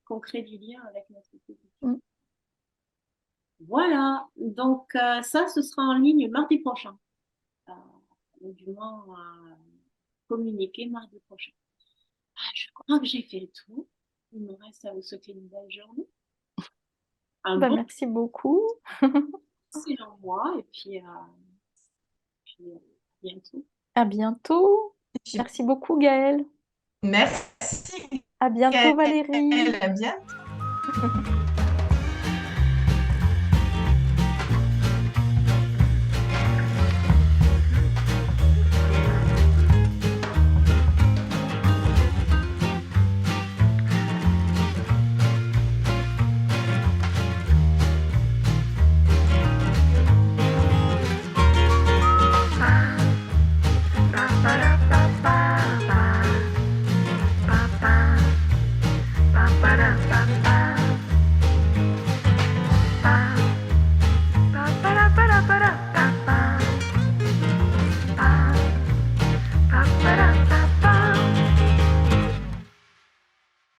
qu'on crée du lien avec notre public. Mm. Voilà, donc ça, ce sera en ligne mardi prochain. Du moins, communiquer mardi prochain. Je crois que j'ai fait le tour. Il me reste à vous souhaiter une belle journée. Un Bah, bon merci beaucoup. excellent mois et puis, à bientôt. À bientôt. Et puis, Merci beaucoup, Gaëlle. merci, À bientôt, Gaëlle. Valérie. À bientôt.